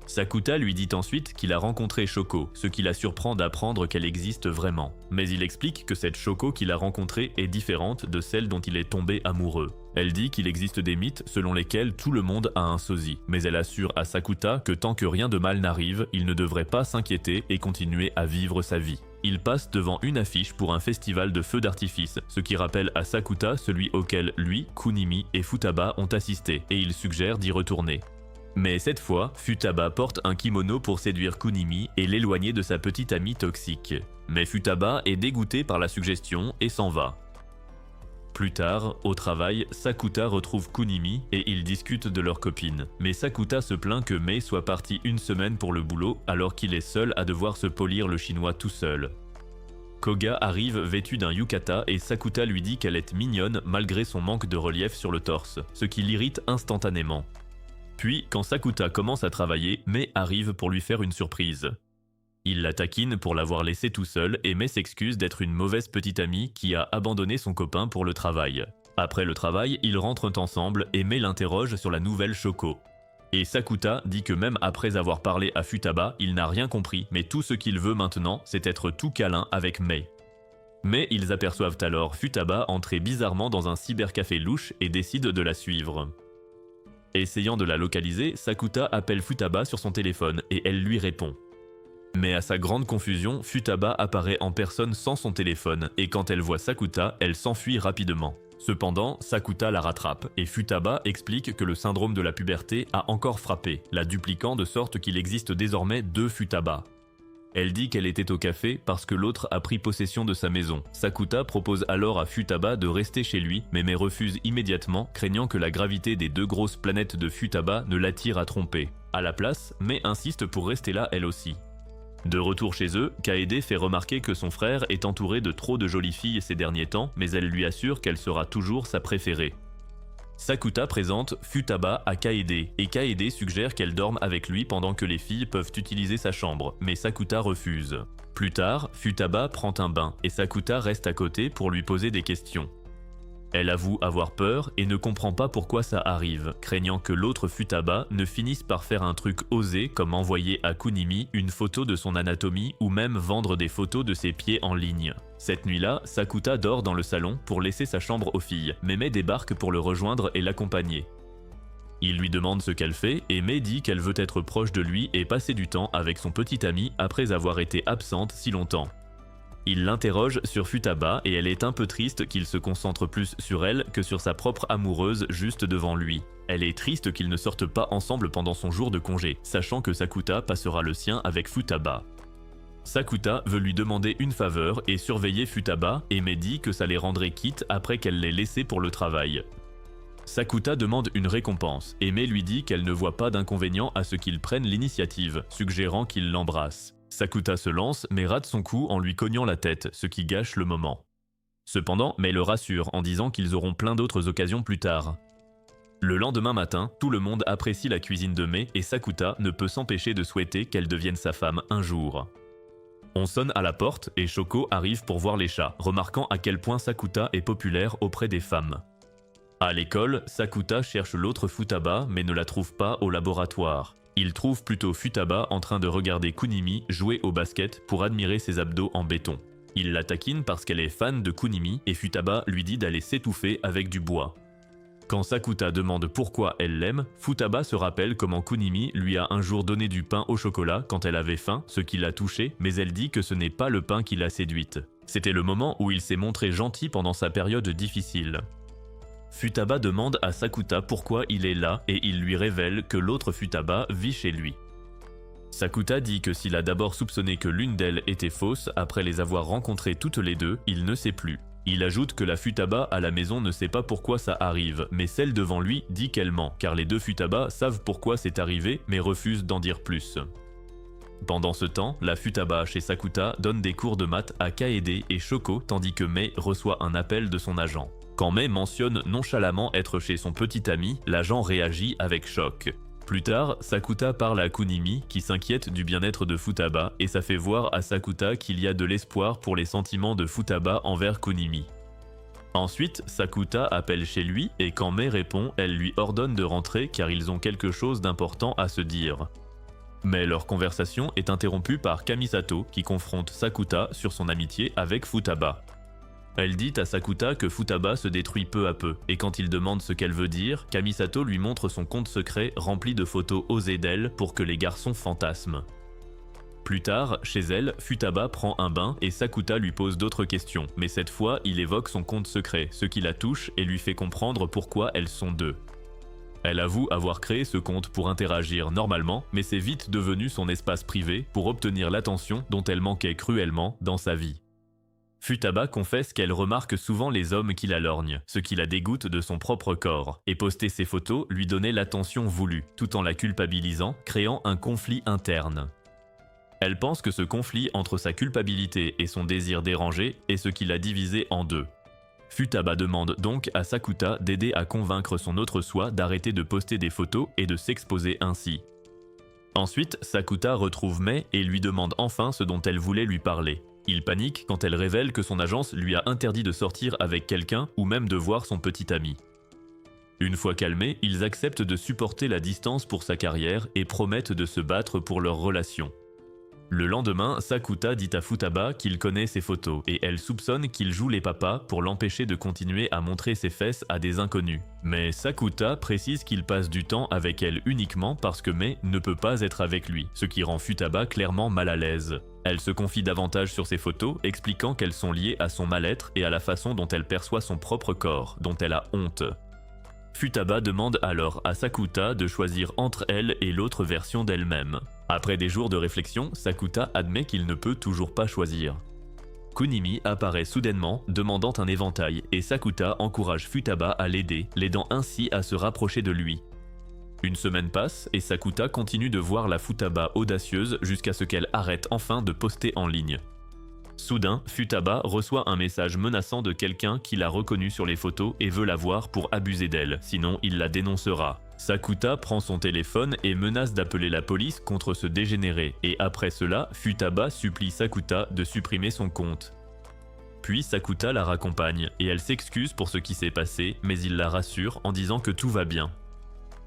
Sakuta lui dit ensuite qu'il a rencontré Shoko, ce qui la surprend d'apprendre qu'elle existe vraiment. Mais il explique que cette Shoko qu'il a rencontrée est différente de celle dont il est tombé amoureux. Elle dit qu'il existe des mythes selon lesquels tout le monde a un sosie, mais elle assure à Sakuta que tant que rien de mal n'arrive, il ne devrait pas s'inquiéter et continuer à vivre sa vie. Il passe devant une affiche pour un festival de feux d'artifice, ce qui rappelle à Sakuta celui auquel lui, Kunimi et Futaba ont assisté, et il suggère d'y retourner. Mais cette fois, Futaba porte un kimono pour séduire Kunimi et l'éloigner de sa petite amie toxique. Mais Futaba est dégoûté par la suggestion et s'en va. Plus tard, au travail, Sakuta retrouve Kunimi et ils discutent de leur copine. Mais Sakuta se plaint que Mei soit partie une semaine pour le boulot alors qu'il est seul à devoir se polir le chinois tout seul. Koga arrive vêtue d'un yukata et Sakuta lui dit qu'elle est mignonne malgré son manque de relief sur le torse, ce qui l'irrite instantanément. Puis, quand Sakuta commence à travailler, Mei arrive pour lui faire une surprise. Il la taquine pour l'avoir laissé tout seul et Mei s'excuse d'être une mauvaise petite amie qui a abandonné son copain pour le travail. Après le travail, ils rentrent ensemble et Mei l'interroge sur la nouvelle Shoko. Et Sakuta dit que même après avoir parlé à Futaba, il n'a rien compris, mais tout ce qu'il veut maintenant, c'est être tout câlin avec Mei. Mais ils aperçoivent alors Futaba entrer bizarrement dans un cybercafé louche et décident de la suivre. Essayant de la localiser, Sakuta appelle Futaba sur son téléphone et elle lui répond. Mais à sa grande confusion, Futaba apparaît en personne sans son téléphone et quand elle voit Sakuta, elle s'enfuit rapidement. Cependant, Sakuta la rattrape et Futaba explique que le syndrome de la puberté a encore frappé, la dupliquant de sorte qu'il existe désormais 2 Futaba. Elle dit qu'elle était au café parce que l'autre a pris possession de sa maison. Sakuta propose alors à Futaba de rester chez lui, mais refuse immédiatement, craignant que la gravité des 2 grosses planètes de Futaba ne l'attire à tromper. À la place, Mai insiste pour rester là elle aussi. De retour chez eux, Kaede fait remarquer que son frère est entouré de trop de jolies filles ces derniers temps, mais elle lui assure qu'elle sera toujours sa préférée. Sakuta présente Futaba à Kaede, et Kaede suggère qu'elle dorme avec lui pendant que les filles peuvent utiliser sa chambre, mais Sakuta refuse. Plus tard, Futaba prend un bain, et Sakuta reste à côté pour lui poser des questions. Elle avoue avoir peur et ne comprend pas pourquoi ça arrive, craignant que l'autre Futaba ne finisse par faire un truc osé comme envoyer à Kunimi une photo de son anatomie ou même vendre des photos de ses pieds en ligne. Cette nuit-là, Sakuta dort dans le salon pour laisser sa chambre aux filles, mais Mai débarque pour le rejoindre et l'accompagner. Il lui demande ce qu'elle fait et Mai dit qu'elle veut être proche de lui et passer du temps avec son petit ami après avoir été absente si longtemps. Il l'interroge sur Futaba et elle est un peu triste qu'il se concentre plus sur elle que sur sa propre amoureuse juste devant lui. Elle est triste qu'ils ne sortent pas ensemble pendant son jour de congé, sachant que Sakuta passera le sien avec Futaba. Sakuta veut lui demander une faveur et surveiller Futaba et Mai dit que ça les rendrait quittes après qu'elle l'ait laissé pour le travail. Sakuta demande une récompense et Mai lui dit qu'elle ne voit pas d'inconvénient à ce qu'il prenne l'initiative, suggérant qu'il l'embrasse. Sakuta se lance mais rate son coup en lui cognant la tête, ce qui gâche le moment. Cependant, Mai le rassure en disant qu'ils auront plein d'autres occasions plus tard. Le lendemain matin, tout le monde apprécie la cuisine de Mai et Sakuta ne peut s'empêcher de souhaiter qu'elle devienne sa femme un jour. On sonne à la porte et Shoko arrive pour voir les chats, remarquant à quel point Sakuta est populaire auprès des femmes. À l'école, Sakuta cherche l'autre Futaba mais ne la trouve pas au laboratoire. Il trouve plutôt Futaba en train de regarder Kunimi jouer au basket pour admirer ses abdos en béton. Il la taquine parce qu'elle est fan de Kunimi et Futaba lui dit d'aller s'étouffer avec du bois. Quand Sakuta demande pourquoi elle l'aime, Futaba se rappelle comment Kunimi lui a un jour donné du pain au chocolat quand elle avait faim, ce qui l'a touchée, mais elle dit que ce n'est pas le pain qui l'a séduite. C'était le moment où il s'est montré gentil pendant sa période difficile. Futaba demande à Sakuta pourquoi il est là et il lui révèle que l'autre Futaba vit chez lui. Sakuta dit que s'il a d'abord soupçonné que l'une d'elles était fausse après les avoir rencontrées toutes les deux, il ne sait plus. Il ajoute que la Futaba à la maison ne sait pas pourquoi ça arrive, mais celle devant lui dit qu'elle ment, car les 2 Futaba savent pourquoi c'est arrivé mais refusent d'en dire plus. Pendant ce temps, la Futaba chez Sakuta donne des cours de maths à Kaede et Shoko tandis que Mai reçoit un appel de son agent. Quand Mai mentionne nonchalamment être chez son petit ami, l'agent réagit avec choc. Plus tard, Sakuta parle à Kunimi qui s'inquiète du bien-être de Futaba et ça fait voir à Sakuta qu'il y a de l'espoir pour les sentiments de Futaba envers Kunimi. Ensuite, Sakuta appelle chez lui et quand Mai répond, elle lui ordonne de rentrer car ils ont quelque chose d'important à se dire. Mais leur conversation est interrompue par Kamisato qui confronte Sakuta sur son amitié avec Futaba. Elle dit à Sakuta que Futaba se détruit peu à peu, et quand il demande ce qu'elle veut dire, Kamisato lui montre son compte secret rempli de photos osées d'elle pour que les garçons fantasment. Plus tard, chez elle, Futaba prend un bain et Sakuta lui pose d'autres questions, mais cette fois, il évoque son compte secret, ce qui la touche et lui fait comprendre pourquoi elles sont 2. Elle avoue avoir créé ce compte pour interagir normalement, mais c'est vite devenu son espace privé pour obtenir l'attention dont elle manquait cruellement dans sa vie. Futaba confesse qu'elle remarque souvent les hommes qui la lorgnent, ce qui la dégoûte de son propre corps, et poster ses photos lui donnait l'attention voulue, tout en la culpabilisant, créant un conflit interne. Elle pense que ce conflit entre sa culpabilité et son désir dérangé est ce qui l'a divisée en 2. Futaba demande donc à Sakuta d'aider à convaincre son autre soi d'arrêter de poster des photos et de s'exposer ainsi. Ensuite, Sakuta retrouve Mai et lui demande enfin ce dont elle voulait lui parler. Il panique quand elle révèle que son agence lui a interdit de sortir avec quelqu'un ou même de voir son petit ami. Une fois calmés, ils acceptent de supporter la distance pour sa carrière et promettent de se battre pour leur relation. Le lendemain, Sakuta dit à Futaba qu'il connaît ses photos et elle soupçonne qu'il joue les papas pour l'empêcher de continuer à montrer ses fesses à des inconnus. Mais Sakuta précise qu'il passe du temps avec elle uniquement parce que Mei ne peut pas être avec lui, ce qui rend Futaba clairement mal à l'aise. Elle se confie davantage sur ses photos, expliquant qu'elles sont liées à son mal-être et à la façon dont elle perçoit son propre corps, dont elle a honte. Futaba demande alors à Sakuta de choisir entre elle et l'autre version d'elle-même. Après des jours de réflexion, Sakuta admet qu'il ne peut toujours pas choisir. Kunimi apparaît soudainement, demandant un éventail, et Sakuta encourage Futaba à l'aider, l'aidant ainsi à se rapprocher de lui. Une semaine passe, et Sakuta continue de voir la Futaba audacieuse jusqu'à ce qu'elle arrête enfin de poster en ligne. Soudain, Futaba reçoit un message menaçant de quelqu'un qui l'a reconnue sur les photos et veut la voir pour abuser d'elle, sinon il la dénoncera. Sakuta prend son téléphone et menace d'appeler la police contre ce dégénéré, et après cela, Futaba supplie Sakuta de supprimer son compte. Puis Sakuta la raccompagne, et elle s'excuse pour ce qui s'est passé, mais il la rassure en disant que tout va bien.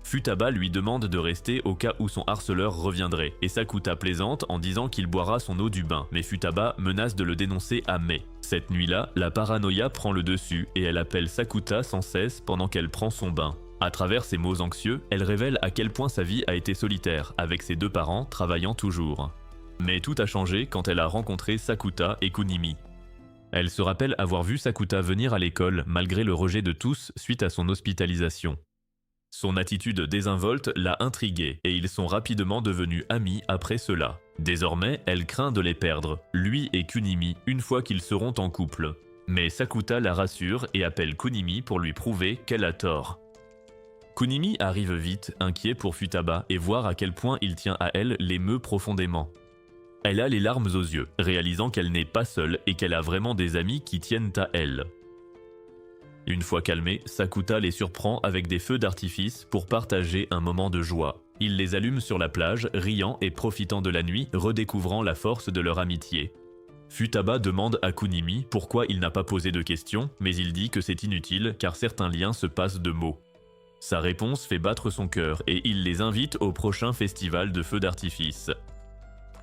Futaba lui demande de rester au cas où son harceleur reviendrait, et Sakuta plaisante en disant qu'il boira son eau du bain, mais Futaba menace de le dénoncer à Mei. Cette nuit-là, la paranoïa prend le dessus et elle appelle Sakuta sans cesse pendant qu'elle prend son bain. À travers ses mots anxieux, elle révèle à quel point sa vie a été solitaire, avec ses deux parents travaillant toujours. Mais tout a changé quand elle a rencontré Sakuta et Kunimi. Elle se rappelle avoir vu Sakuta venir à l'école malgré le rejet de tous suite à son hospitalisation. Son attitude désinvolte l'a intriguée et ils sont rapidement devenus amis après cela. Désormais, elle craint de les perdre, lui et Kunimi, une fois qu'ils seront en couple. Mais Sakuta la rassure et appelle Kunimi pour lui prouver qu'elle a tort. Kunimi arrive vite, inquiet pour Futaba, et voir à quel point il tient à elle l'émeut profondément. Elle a les larmes aux yeux, réalisant qu'elle n'est pas seule et qu'elle a vraiment des amis qui tiennent à elle. Une fois calmée, Sakuta les surprend avec des feux d'artifice pour partager un moment de joie. Ils les allument sur la plage, riant et profitant de la nuit, redécouvrant la force de leur amitié. Futaba demande à Kunimi pourquoi il n'a pas posé de questions, mais il dit que c'est inutile car certains liens se passent de mots. Sa réponse fait battre son cœur et il les invite au prochain festival de feux d'artifice.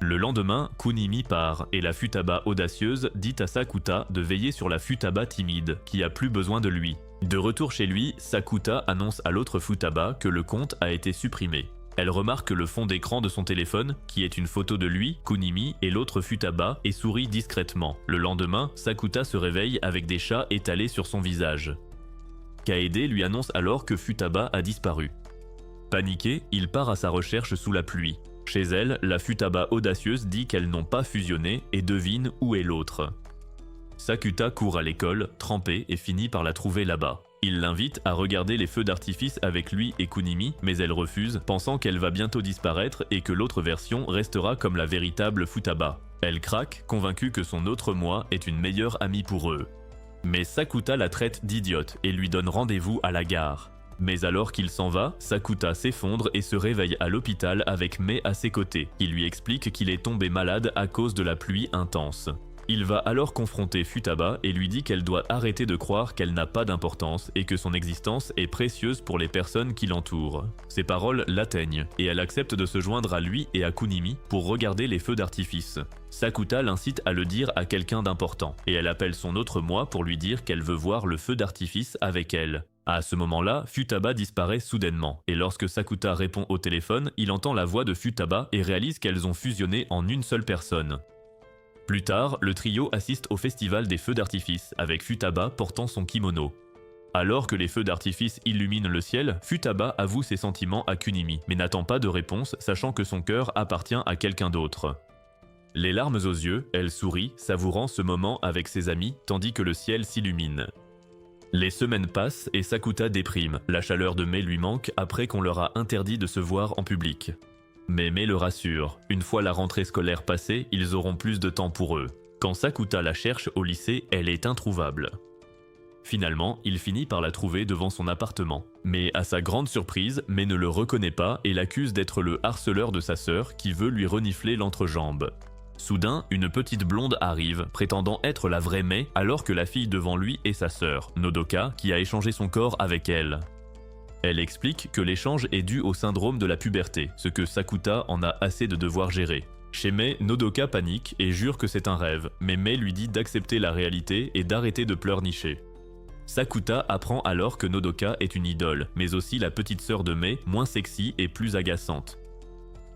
Le lendemain, Kunimi part et la Futaba audacieuse dit à Sakuta de veiller sur la Futaba timide, qui a plus besoin de lui. De retour chez lui, Sakuta annonce à l'autre Futaba que le compte a été supprimé. Elle remarque le fond d'écran de son téléphone, qui est une photo de lui, Kunimi et l'autre Futaba, et sourit discrètement. Le lendemain, Sakuta se réveille avec des chats étalés sur son visage. Kaede lui annonce alors que Futaba a disparu. Paniqué, il part à sa recherche sous la pluie. Chez elle, la Futaba audacieuse dit qu'elles n'ont pas fusionné et devine où est l'autre. Sakuta court à l'école, trempée, et finit par la trouver là-bas. Il l'invite à regarder les feux d'artifice avec lui et Kunimi, mais elle refuse, pensant qu'elle va bientôt disparaître et que l'autre version restera comme la véritable Futaba. Elle craque, convaincue que son autre moi est une meilleure amie pour eux. Mais Sakuta la traite d'idiote et lui donne rendez-vous à la gare. Mais alors qu'il s'en va, Sakuta s'effondre et se réveille à l'hôpital avec Mei à ses côtés. Il lui explique qu'il est tombé malade à cause de la pluie intense. Il va alors confronter Futaba et lui dit qu'elle doit arrêter de croire qu'elle n'a pas d'importance et que son existence est précieuse pour les personnes qui l'entourent. Ses paroles l'atteignent et elle accepte de se joindre à lui et à Kunimi pour regarder les feux d'artifice. Sakuta l'incite à le dire à quelqu'un d'important et elle appelle son autre moi pour lui dire qu'elle veut voir le feu d'artifice avec elle. À ce moment-là, Futaba disparaît soudainement, et lorsque Sakuta répond au téléphone, il entend la voix de Futaba et réalise qu'elles ont fusionné en une seule personne. Plus tard, le trio assiste au festival des feux d'artifice, avec Futaba portant son kimono. Alors que les feux d'artifice illuminent le ciel, Futaba avoue ses sentiments à Kunimi, mais n'attend pas de réponse, sachant que son cœur appartient à quelqu'un d'autre. Les larmes aux yeux, elle sourit, savourant ce moment avec ses amis, tandis que le ciel s'illumine. Les semaines passent et Sakuta déprime, la chaleur de Mei lui manque après qu'on leur a interdit de se voir en public. Mais Mei le rassure, une fois la rentrée scolaire passée, ils auront plus de temps pour eux. Quand Sakuta la cherche au lycée, elle est introuvable. Finalement, il finit par la trouver devant son appartement. Mais à sa grande surprise, Mei ne le reconnaît pas et l'accuse d'être le harceleur de sa sœur qui veut lui renifler l'entrejambe. Soudain, une petite blonde arrive, prétendant être la vraie Mei, alors que la fille devant lui est sa sœur, Nodoka, qui a échangé son corps avec elle. Elle explique que l'échange est dû au syndrome de la puberté, ce que Sakuta en a assez de devoir gérer. Chez Mei, Nodoka panique et jure que c'est un rêve, mais Mei lui dit d'accepter la réalité et d'arrêter de pleurnicher. Sakuta apprend alors que Nodoka est une idole, mais aussi la petite sœur de Mei, moins sexy et plus agaçante.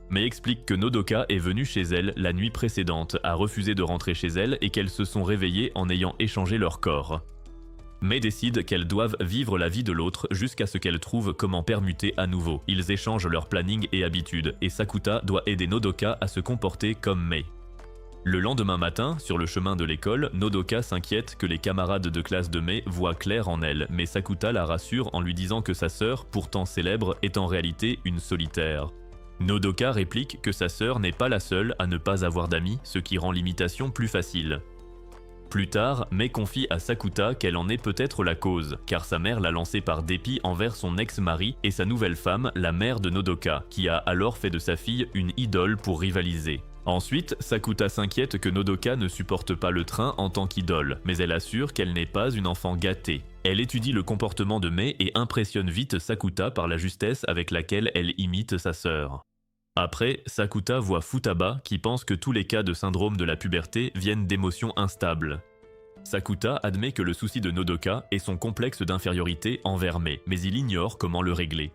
Mei explique que Nodoka est venue chez elle la nuit précédente, a refusé de rentrer chez elle et qu'elles se sont réveillées en ayant échangé leur corps. Mei décide qu'elles doivent vivre la vie de l'autre jusqu'à ce qu'elles trouvent comment permuter à nouveau. Ils échangent leur planning et habitudes, et Sakuta doit aider Nodoka à se comporter comme Mei. Le lendemain matin, sur le chemin de l'école, Nodoka s'inquiète que les camarades de classe de Mei voient clair en elle, mais Sakuta la rassure en lui disant que sa sœur, pourtant célèbre, est en réalité une solitaire. Nodoka réplique que sa sœur n'est pas la seule à ne pas avoir d'amis, ce qui rend l'imitation plus facile. Plus tard, Mei confie à Sakuta qu'elle en est peut-être la cause, car sa mère l'a lancée par dépit envers son ex-mari et sa nouvelle femme, la mère de Nodoka, qui a alors fait de sa fille une idole pour rivaliser. Ensuite, Sakuta s'inquiète que Nodoka ne supporte pas le train en tant qu'idole, mais elle assure qu'elle n'est pas une enfant gâtée. Elle étudie le comportement de Mei et impressionne vite Sakuta par la justesse avec laquelle elle imite sa sœur. Après, Sakuta voit Futaba qui pense que tous les cas de syndrome de la puberté viennent d'émotions instables. Sakuta admet que le souci de Nodoka est son complexe d'infériorité envers Mei, mais il ignore comment le régler.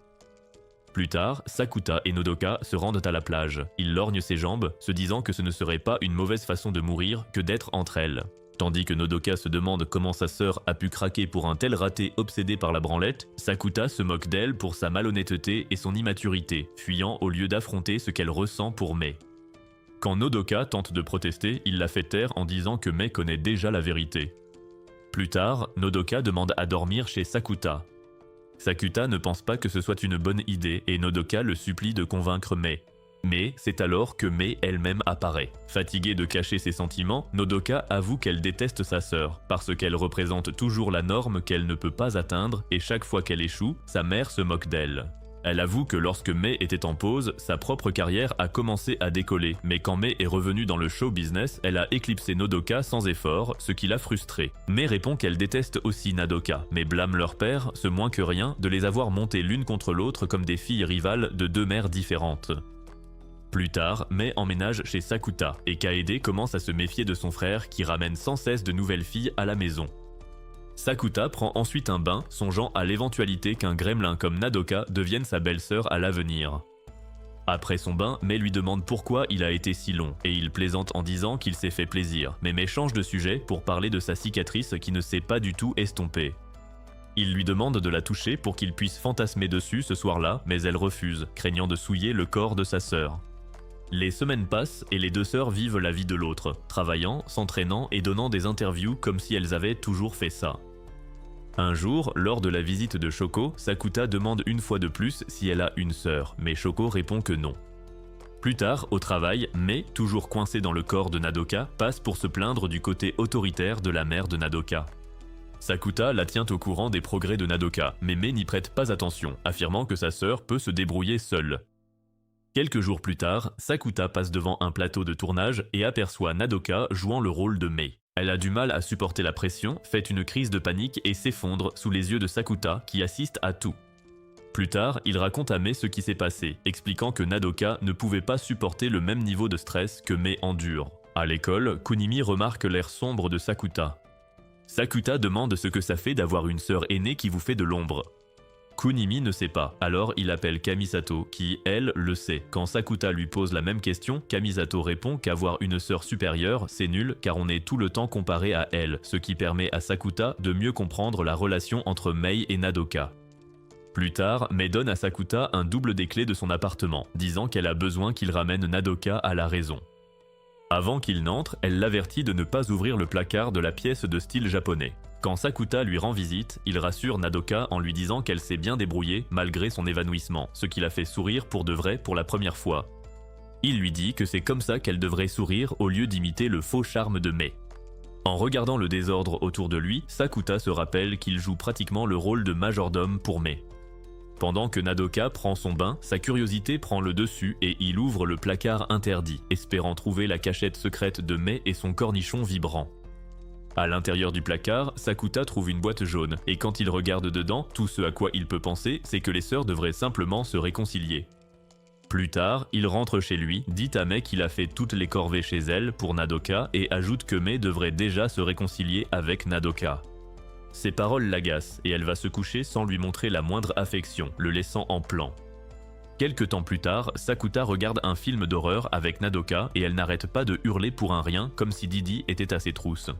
Plus tard, Sakuta et Nodoka se rendent à la plage. Il lorgne ses jambes, se disant que ce ne serait pas une mauvaise façon de mourir que d'être entre elles. Tandis que Nodoka se demande comment sa sœur a pu craquer pour un tel raté obsédé par la branlette, Sakuta se moque d'elle pour sa malhonnêteté et son immaturité, fuyant au lieu d'affronter ce qu'elle ressent pour Mei. Quand Nodoka tente de protester, il la fait taire en disant que Mei connaît déjà la vérité. Plus tard, Nodoka demande à dormir chez Sakuta. Sakuta ne pense pas que ce soit une bonne idée et Nodoka le supplie de convaincre Mei. Mais c'est alors que Mei elle-même apparaît. Fatiguée de cacher ses sentiments, Nodoka avoue qu'elle déteste sa sœur, parce qu'elle représente toujours la norme qu'elle ne peut pas atteindre et chaque fois qu'elle échoue, sa mère se moque d'elle. Elle avoue que lorsque Mei était en pause, sa propre carrière a commencé à décoller, mais quand Mei est revenue dans le show business, elle a éclipsé Nodoka sans effort, ce qui l'a frustrée. Mei répond qu'elle déteste aussi Nodoka, mais blâme leur père, ce moins que rien, de les avoir montées l'une contre l'autre comme des filles rivales de deux mères différentes. Plus tard, Mei emménage chez Sakuta, et Kaede commence à se méfier de son frère qui ramène sans cesse de nouvelles filles à la maison. Sakuta prend ensuite un bain, songeant à l'éventualité qu'un gremlin comme Nodoka devienne sa belle-sœur à l'avenir. Après son bain, Mei lui demande pourquoi il a été si long, et il plaisante en disant qu'il s'est fait plaisir, mais Mei change de sujet pour parler de sa cicatrice qui ne s'est pas du tout estompée. Il lui demande de la toucher pour qu'il puisse fantasmer dessus ce soir-là, mais elle refuse, craignant de souiller le corps de sa sœur. Les semaines passent et les deux sœurs vivent la vie de l'autre, travaillant, s'entraînant et donnant des interviews comme si elles avaient toujours fait ça. Un jour, lors de la visite de Shoko, Sakuta demande une fois de plus si elle a une sœur, mais Shoko répond que non. Plus tard, au travail, Mei, toujours coincée dans le corps de Nodoka, passe pour se plaindre du côté autoritaire de la mère de Nodoka. Sakuta la tient au courant des progrès de Nodoka, mais Mei n'y prête pas attention, affirmant que sa sœur peut se débrouiller seule. Quelques jours plus tard, Sakuta passe devant un plateau de tournage et aperçoit Nodoka jouant le rôle de Mei. Elle a du mal à supporter la pression, fait une crise de panique et s'effondre sous les yeux de Sakuta qui assiste à tout. Plus tard, il raconte à Mei ce qui s'est passé, expliquant que Nodoka ne pouvait pas supporter le même niveau de stress que Mei endure. À l'école, Kunimi remarque l'air sombre de Sakuta. Sakuta demande ce que ça fait d'avoir une sœur aînée qui vous fait de l'ombre. Kunimi ne sait pas, alors il appelle Kamisato qui, elle, le sait. Quand Sakuta lui pose la même question, Kamisato répond qu'avoir une sœur supérieure, c'est nul car on est tout le temps comparé à elle, ce qui permet à Sakuta de mieux comprendre la relation entre Mei et Nodoka. Plus tard, Mei donne à Sakuta un double des clés de son appartement, disant qu'elle a besoin qu'il ramène Nodoka à la raison. Avant qu'il n'entre, elle l'avertit de ne pas ouvrir le placard de la pièce de style japonais. Quand Sakuta lui rend visite, il rassure Nodoka en lui disant qu'elle s'est bien débrouillée malgré son évanouissement, ce qui la fait sourire pour de vrai pour la première fois. Il lui dit que c'est comme ça qu'elle devrait sourire au lieu d'imiter le faux charme de Mei. En regardant le désordre autour de lui, Sakuta se rappelle qu'il joue pratiquement le rôle de majordome pour Mei. Pendant que Nodoka prend son bain, sa curiosité prend le dessus et il ouvre le placard interdit, espérant trouver la cachette secrète de Mei et son cornichon vibrant. À l'intérieur du placard, Sakuta trouve une boîte jaune, et quand il regarde dedans, tout ce à quoi il peut penser, c'est que les sœurs devraient simplement se réconcilier. Plus tard, il rentre chez lui, dit à Mai qu'il a fait toutes les corvées chez elle pour Nadoka et ajoute que Mai devrait déjà se réconcilier avec Nadoka. Ces paroles l'agacent et elle va se coucher sans lui montrer la moindre affection, le laissant en plan. Quelque temps plus tard, Sakuta regarde un film d'horreur avec Nadoka et elle n'arrête pas de hurler pour un rien comme si Didi était à ses trousses.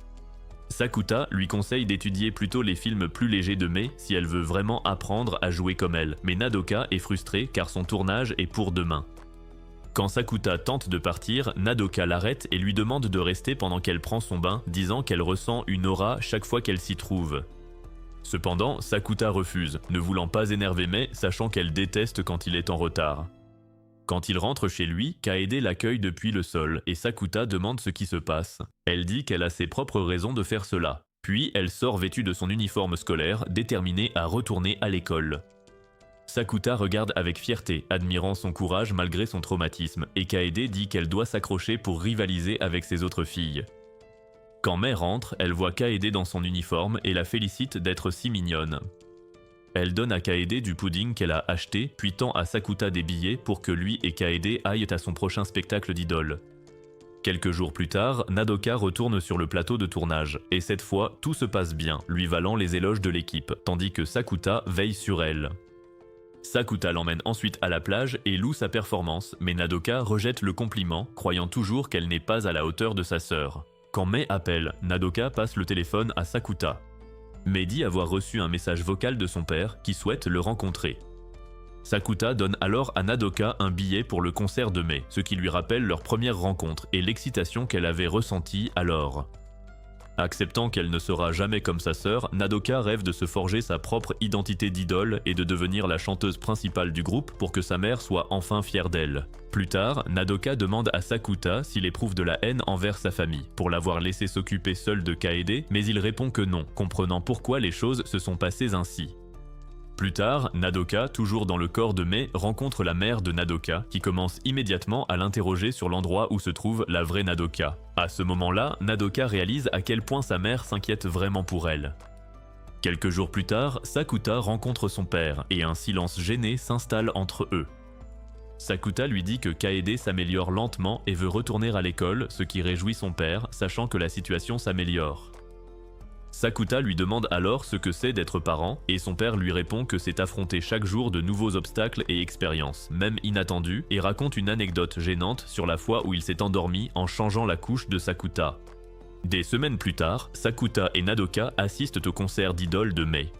Sakuta lui conseille d'étudier plutôt les films plus légers de Mai si elle veut vraiment apprendre à jouer comme elle, mais Nadoka est frustrée car son tournage est pour demain. Quand Sakuta tente de partir, Nadoka l'arrête et lui demande de rester pendant qu'elle prend son bain, disant qu'elle ressent une aura chaque fois qu'elle s'y trouve. Cependant, Sakuta refuse, ne voulant pas énerver Mai, sachant qu'elle déteste quand il est en retard. Quand il rentre chez lui, Kaede l'accueille depuis le sol et Sakuta demande ce qui se passe. Elle dit qu'elle a ses propres raisons de faire cela. Puis elle sort vêtue de son uniforme scolaire, déterminée à retourner à l'école. Sakuta regarde avec fierté, admirant son courage malgré son traumatisme, et Kaede dit qu'elle doit s'accrocher pour rivaliser avec ses autres filles. Quand Mai rentre, elle voit Kaede dans son uniforme et la félicite d'être si mignonne. Elle donne à Kaede du pudding qu'elle a acheté, puis tend à Sakuta des billets pour que lui et Kaede aillent à son prochain spectacle d'idole. Quelques jours plus tard, Nadoka retourne sur le plateau de tournage, et cette fois, tout se passe bien, lui valant les éloges de l'équipe, tandis que Sakuta veille sur elle. Sakuta l'emmène ensuite à la plage et loue sa performance, mais Nadoka rejette le compliment, croyant toujours qu'elle n'est pas à la hauteur de sa sœur. Quand Mai appelle, Nadoka passe le téléphone à Sakuta. Mai dit avoir reçu un message vocal de son père qui souhaite le rencontrer. Sakuta donne alors à Nadoka un billet pour le concert de Mai, ce qui lui rappelle leur première rencontre et l'excitation qu'elle avait ressentie alors. Acceptant qu'elle ne sera jamais comme sa sœur, Nadoka rêve de se forger sa propre identité d'idole et de devenir la chanteuse principale du groupe pour que sa mère soit enfin fière d'elle. Plus tard, Nadoka demande à Sakuta s'il éprouve de la haine envers sa famille, pour l'avoir laissé s'occuper seule de Kaede, mais il répond que non, comprenant pourquoi les choses se sont passées ainsi. Plus tard, Nadoka, toujours dans le corps de Mai, rencontre la mère de Nadoka, qui commence immédiatement à l'interroger sur l'endroit où se trouve la vraie Nadoka. À ce moment-là, Nadoka réalise à quel point sa mère s'inquiète vraiment pour elle. Quelques jours plus tard, Sakuta rencontre son père, et un silence gêné s'installe entre eux. Sakuta lui dit que Kaede s'améliore lentement et veut retourner à l'école, ce qui réjouit son père, sachant que la situation s'améliore. Sakuta lui demande alors ce que c'est d'être parent, et son père lui répond que c'est affronter chaque jour de nouveaux obstacles et expériences, même inattendus, et raconte une anecdote gênante sur la fois où il s'est endormi en changeant la couche de Sakuta. Des semaines plus tard, Sakuta et Nadoka assistent au concert d'idole de Mai.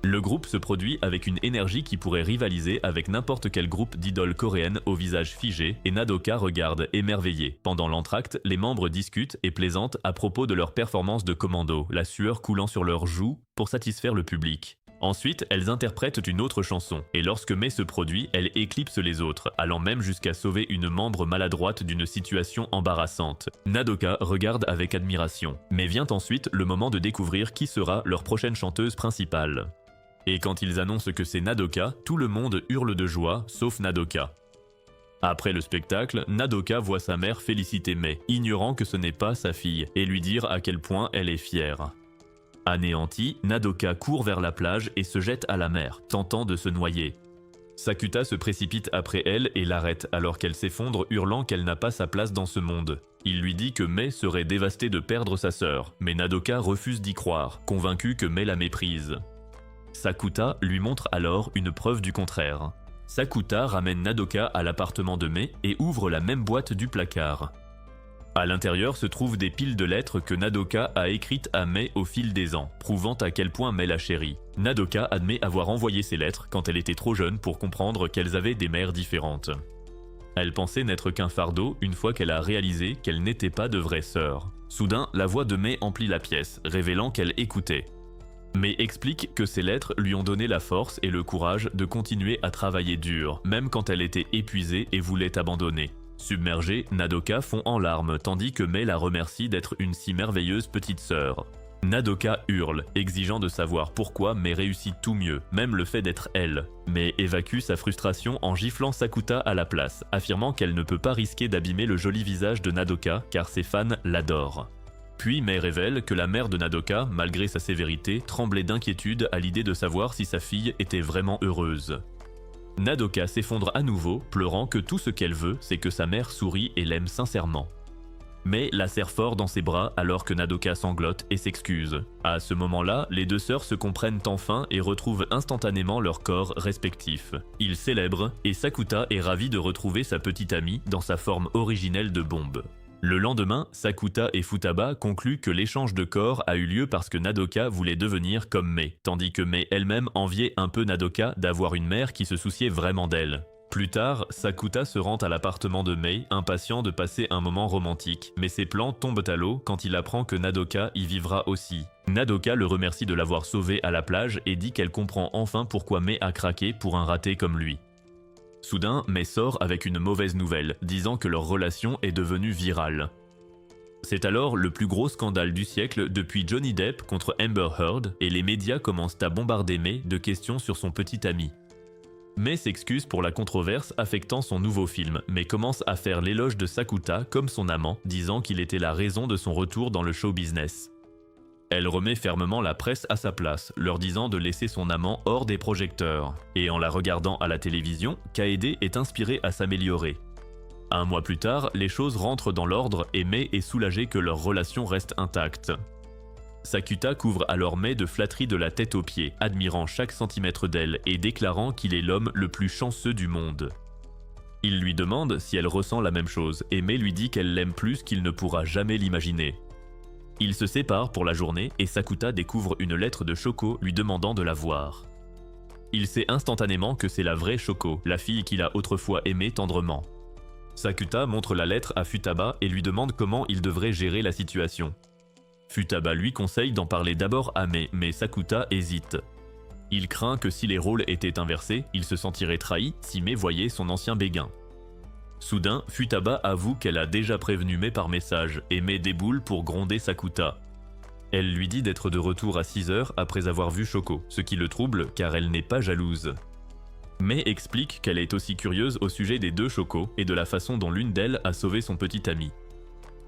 Le groupe se produit avec une énergie qui pourrait rivaliser avec n'importe quel groupe d'idoles coréennes au visage figé, et Nadoka regarde émerveillée. Pendant l'entracte, les membres discutent et plaisantent à propos de leur performance de commando, la sueur coulant sur leurs joues pour satisfaire le public. Ensuite, elles interprètent une autre chanson, et lorsque Mai se produit, elle éclipse les autres, allant même jusqu'à sauver une membre maladroite d'une situation embarrassante. Nadoka regarde avec admiration. Mais vient ensuite le moment de découvrir qui sera leur prochaine chanteuse principale. Et quand ils annoncent que c'est Nadoka, tout le monde hurle de joie, sauf Nadoka. Après le spectacle, Nadoka voit sa mère féliciter Mai, ignorant que ce n'est pas sa fille, et lui dire à quel point elle est fière. Anéantie, Nadoka court vers la plage et se jette à la mer, tentant de se noyer. Sakuta se précipite après elle et l'arrête alors qu'elle s'effondre hurlant qu'elle n'a pas sa place dans ce monde. Il lui dit que Mai serait dévastée de perdre sa sœur, mais Nadoka refuse d'y croire, convaincue que Mai la méprise. Sakuta lui montre alors une preuve du contraire. Sakuta ramène Nadoka à l'appartement de Mai et ouvre la même boîte du placard. À l'intérieur se trouvent des piles de lettres que Nadoka a écrites à Mai au fil des ans, prouvant à quel point Mai la chérit. Nadoka admet avoir envoyé ces lettres quand elle était trop jeune pour comprendre qu'elles avaient des mères différentes. Elle pensait n'être qu'un fardeau une fois qu'elle a réalisé qu'elle n'était pas de vraie sœur. Soudain, la voix de Mai emplit la pièce, révélant qu'elle écoutait. Mai explique que ces lettres lui ont donné la force et le courage de continuer à travailler dur, même quand elle était épuisée et voulait abandonner. Submergée, Nadoka fond en larmes, tandis que Mai la remercie d'être une si merveilleuse petite sœur. Nadoka hurle, exigeant de savoir pourquoi Mai réussit tout mieux, même le fait d'être elle. Mai évacue sa frustration en giflant Sakuta à la place, affirmant qu'elle ne peut pas risquer d'abîmer le joli visage de Nadoka car ses fans l'adorent. Puis Mai révèle que la mère de Nadoka, malgré sa sévérité, tremblait d'inquiétude à l'idée de savoir si sa fille était vraiment heureuse. Nadoka s'effondre à nouveau, pleurant que tout ce qu'elle veut, c'est que sa mère sourie et l'aime sincèrement. Mais la serre fort dans ses bras alors que Nadoka sanglote et s'excuse. À ce moment-là, les deux sœurs se comprennent enfin et retrouvent instantanément leurs corps respectifs. Ils célèbrent et Sakuta est ravie de retrouver sa petite amie dans sa forme originelle de bombe. Le lendemain, Sakuta et Futaba concluent que l'échange de corps a eu lieu parce que Nadoka voulait devenir comme Mei, tandis que Mei elle-même enviait un peu Nadoka d'avoir une mère qui se souciait vraiment d'elle. Plus tard, Sakuta se rend à l'appartement de Mei, impatient de passer un moment romantique, mais ses plans tombent à l'eau quand il apprend que Nadoka y vivra aussi. Nadoka le remercie de l'avoir sauvé à la plage et dit qu'elle comprend enfin pourquoi Mei a craqué pour un raté comme lui. Soudain, Mei sort avec une mauvaise nouvelle, disant que leur relation est devenue virale. C'est alors le plus gros scandale du siècle depuis Johnny Depp contre Amber Heard et les médias commencent à bombarder Mei de questions sur son petit ami. Mei s'excuse pour la controverse affectant son nouveau film, mais commence à faire l'éloge de Sakuta comme son amant, disant qu'il était la raison de son retour dans le show business. Elle remet fermement la presse à sa place, leur disant de laisser son amant hors des projecteurs. Et en la regardant à la télévision, Kaede est inspirée à s'améliorer. Un mois plus tard, les choses rentrent dans l'ordre et Mei est soulagée que leur relation reste intacte. Sakuta couvre alors Mei de flatteries de la tête aux pieds, admirant chaque centimètre d'elle et déclarant qu'il est l'homme le plus chanceux du monde. Il lui demande si elle ressent la même chose et Mei lui dit qu'elle l'aime plus qu'il ne pourra jamais l'imaginer. Ils se séparent pour la journée et Sakuta découvre une lettre de Shoko lui demandant de la voir. Il sait instantanément que c'est la vraie Shoko, la fille qu'il a autrefois aimée tendrement. Sakuta montre la lettre à Futaba et lui demande comment il devrait gérer la situation. Futaba lui conseille d'en parler d'abord à Mei, mais Sakuta hésite. Il craint que si les rôles étaient inversés, il se sentirait trahi si Mei voyait son ancien béguin. Soudain, Futaba avoue qu'elle a déjà prévenu Mei par message et Mei déboule pour gronder Sakuta. Elle lui dit d'être de retour à 6 heures après avoir vu Shoko, ce qui le trouble car elle n'est pas jalouse. Mei explique qu'elle est aussi curieuse au sujet des deux Shoko et de la façon dont l'une d'elles a sauvé son petit ami.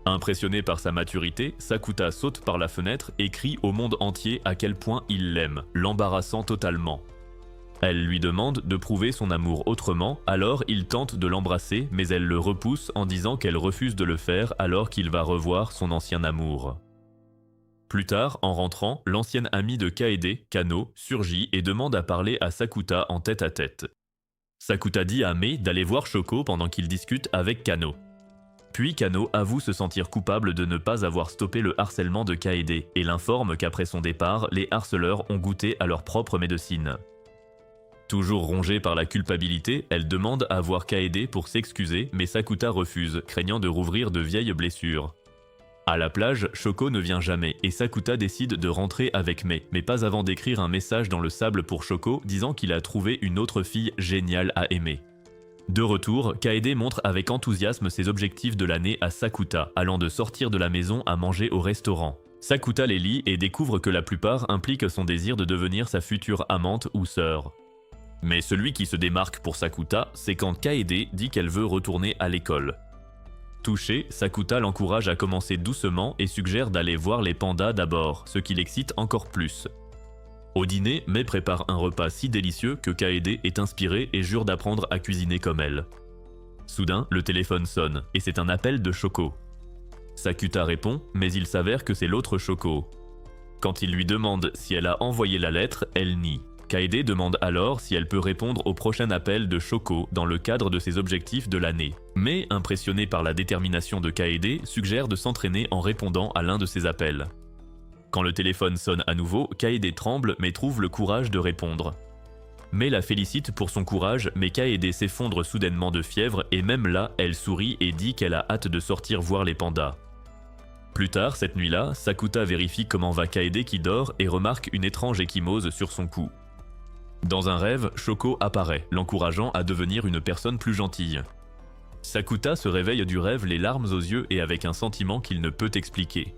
Impressionné par sa maturité, Sakuta saute par la fenêtre et crie au monde entier à quel point il l'aime, l'embarrassant totalement. Elle lui demande de prouver son amour autrement, alors il tente de l'embrasser mais elle le repousse en disant qu'elle refuse de le faire alors qu'il va revoir son ancien amour. Plus tard, en rentrant, l'ancienne amie de Kaede, Kano, surgit et demande à parler à Sakuta en tête-à-tête. Sakuta dit à Mei d'aller voir Shoko pendant qu'il discute avec Kano. Puis Kano avoue se sentir coupable de ne pas avoir stoppé le harcèlement de Kaede et l'informe qu'après son départ, les harceleurs ont goûté à leur propre médecine. Toujours rongée par la culpabilité, elle demande à voir Kaede pour s'excuser, mais Sakuta refuse, craignant de rouvrir de vieilles blessures. À la plage, Shoko ne vient jamais et Sakuta décide de rentrer avec Mei, mais pas avant d'écrire un message dans le sable pour Shoko disant qu'il a trouvé une autre fille géniale à aimer. De retour, Kaede montre avec enthousiasme ses objectifs de l'année à Sakuta, allant de sortir de la maison à manger au restaurant. Sakuta les lit et découvre que la plupart impliquent son désir de devenir sa future amante ou sœur. Mais celui qui se démarque pour Sakuta, c'est quand Kaede dit qu'elle veut retourner à l'école. Touché, Sakuta l'encourage à commencer doucement et suggère d'aller voir les pandas d'abord, ce qui l'excite encore plus. Au dîner, Mei prépare un repas si délicieux que Kaede est inspirée et jure d'apprendre à cuisiner comme elle. Soudain, le téléphone sonne, et c'est un appel de Shoko. Sakuta répond, mais il s'avère que c'est l'autre Shoko. Quand il lui demande si elle a envoyé la lettre, elle nie. Kaede demande alors si elle peut répondre au prochain appel de Shoko dans le cadre de ses objectifs de l'année. Mais, impressionné par la détermination de Kaede, suggère de s'entraîner en répondant à l'un de ses appels. Quand le téléphone sonne à nouveau, Kaede tremble mais trouve le courage de répondre. Mei la félicite pour son courage, mais Kaede s'effondre soudainement de fièvre et même là, elle sourit et dit qu'elle a hâte de sortir voir les pandas. Plus tard, cette nuit-là, Sakuta vérifie comment va Kaede qui dort et remarque une étrange ecchymose sur son cou. Dans un rêve, Shoko apparaît, l'encourageant à devenir une personne plus gentille. Sakuta se réveille du rêve les larmes aux yeux et avec un sentiment qu'il ne peut expliquer.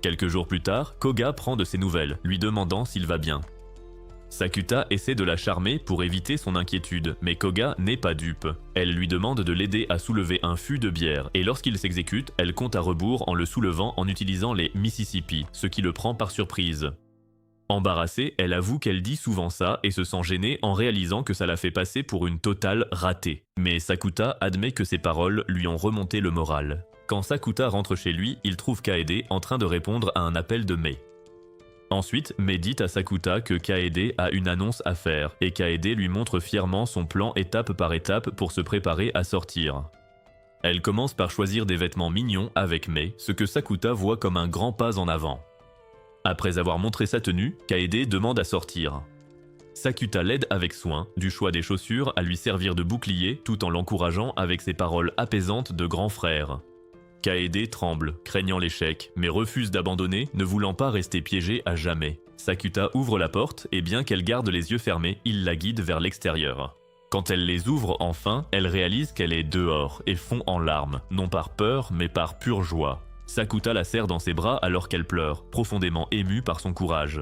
Quelques jours plus tard, Koga prend de ses nouvelles, lui demandant s'il va bien. Sakuta essaie de la charmer pour éviter son inquiétude, mais Koga n'est pas dupe. Elle lui demande de l'aider à soulever un fût de bière, et lorsqu'il s'exécute, elle compte à rebours en le soulevant en utilisant les Mississippi, ce qui le prend par surprise. Embarrassée, elle avoue qu'elle dit souvent ça et se sent gênée en réalisant que ça la fait passer pour une totale ratée. Mais Sakuta admet que ses paroles lui ont remonté le moral. Quand Sakuta rentre chez lui, il trouve Kaede en train de répondre à un appel de Mei. Ensuite, Mei dit à Sakuta que Kaede a une annonce à faire et Kaede lui montre fièrement son plan étape par étape pour se préparer à sortir. Elle commence par choisir des vêtements mignons avec Mei, ce que Sakuta voit comme un grand pas en avant. Après avoir montré sa tenue, Kaede demande à sortir. Sakuta l'aide avec soin, du choix des chaussures à lui servir de bouclier tout en l'encourageant avec ses paroles apaisantes de grand frère. Kaede tremble, craignant l'échec, mais refuse d'abandonner, ne voulant pas rester piégée à jamais. Sakuta ouvre la porte et bien qu'elle garde les yeux fermés, il la guide vers l'extérieur. Quand elle les ouvre enfin, elle réalise qu'elle est dehors et fond en larmes, non par peur mais par pure joie. Sakuta la serre dans ses bras alors qu'elle pleure, profondément émue par son courage.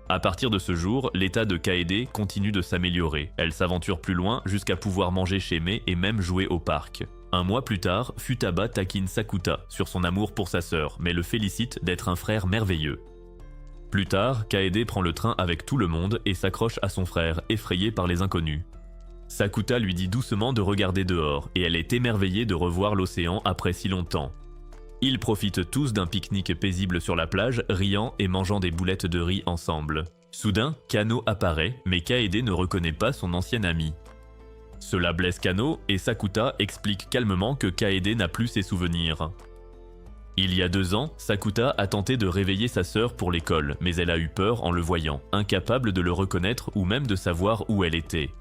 À partir de ce jour, l'état de Kaede continue de s'améliorer. Elle s'aventure plus loin jusqu'à pouvoir manger chez Mei et même jouer au parc. Un mois plus tard, Futaba taquine Sakuta sur son amour pour sa sœur, mais le félicite d'être un frère merveilleux. Plus tard, Kaede prend le train avec tout le monde et s'accroche à son frère, effrayé par les inconnus. Sakuta lui dit doucement de regarder dehors, et elle est émerveillée de revoir l'océan après si longtemps. Ils profitent tous d'un pique-nique paisible sur la plage, riant et mangeant des boulettes de riz ensemble. Soudain, Kano apparaît, mais Kaede ne reconnaît pas son ancien ami. Cela blesse Kano et Sakuta explique calmement que Kaede n'a plus ses souvenirs. Il y a 2 ans, Sakuta a tenté de réveiller sa sœur pour l'école, mais elle a eu peur en le voyant, incapable de le reconnaître ou même de savoir où elle était.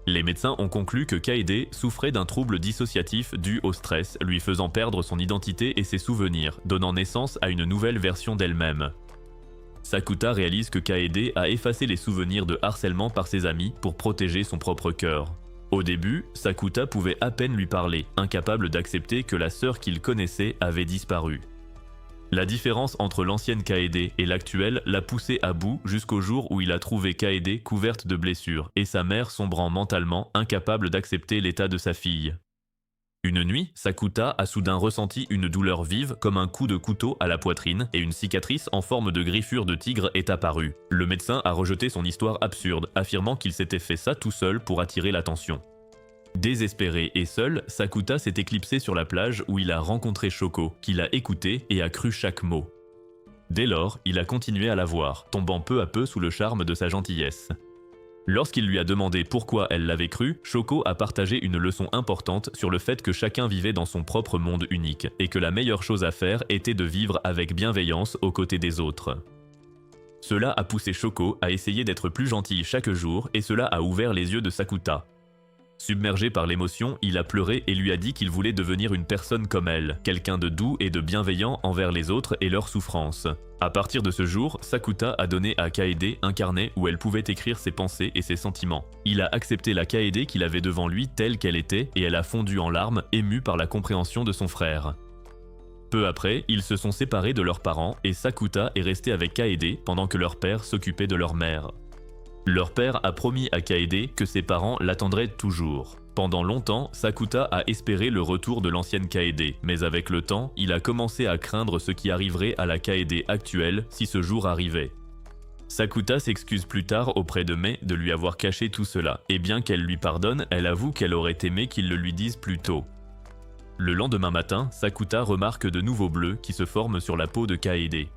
Les médecins ont conclu que Kaede souffrait d'un trouble dissociatif dû au stress, lui faisant perdre son identité et ses souvenirs, donnant naissance à une nouvelle version d'elle-même. Sakuta réalise que Kaede a effacé les souvenirs de harcèlement par ses amis pour protéger son propre cœur. Au début, Sakuta pouvait à peine lui parler, incapable d'accepter que la sœur qu'il connaissait avait disparu. La différence entre l'ancienne Kaede et l'actuelle l'a poussé à bout jusqu'au jour où il a trouvé Kaede couverte de blessures et sa mère sombrant mentalement, incapable d'accepter l'état de sa fille. Une nuit, Sakuta a soudain ressenti une douleur vive comme un coup de couteau à la poitrine et une cicatrice en forme de griffure de tigre est apparue. Le médecin a rejeté son histoire absurde, affirmant qu'il s'était fait ça tout seul pour attirer l'attention. Désespéré et seul, Sakuta s'est éclipsé sur la plage où il a rencontré Shoko, qu'il a écouté et a cru chaque mot. Dès lors, il a continué à la voir, tombant peu à peu sous le charme de sa gentillesse. Lorsqu'il lui a demandé pourquoi elle l'avait cru, Shoko a partagé une leçon importante sur le fait que chacun vivait dans son propre monde unique, et que la meilleure chose à faire était de vivre avec bienveillance aux côtés des autres. Cela a poussé Shoko à essayer d'être plus gentil chaque jour, et cela a ouvert les yeux de Sakuta. Submergé par l'émotion, il a pleuré et lui a dit qu'il voulait devenir une personne comme elle, quelqu'un de doux et de bienveillant envers les autres et leurs souffrances. À partir de ce jour, Sakuta a donné à Kaede un carnet où elle pouvait écrire ses pensées et ses sentiments. Il a accepté la Kaede qu'il avait devant lui telle qu'elle était et elle a fondu en larmes, émue par la compréhension de son frère. Peu après, ils se sont séparés de leurs parents et Sakuta est resté avec Kaede pendant que leur père s'occupait de leur mère. Leur père a promis à Kaede que ses parents l'attendraient toujours. Pendant longtemps, Sakuta a espéré le retour de l'ancienne Kaede, mais avec le temps, il a commencé à craindre ce qui arriverait à la Kaede actuelle si ce jour arrivait. Sakuta s'excuse plus tard auprès de Mei de lui avoir caché tout cela, et bien qu'elle lui pardonne, elle avoue qu'elle aurait aimé qu'il le lui dise plus tôt. Le lendemain matin, Sakuta remarque de nouveaux bleus qui se forment sur la peau de Kaede.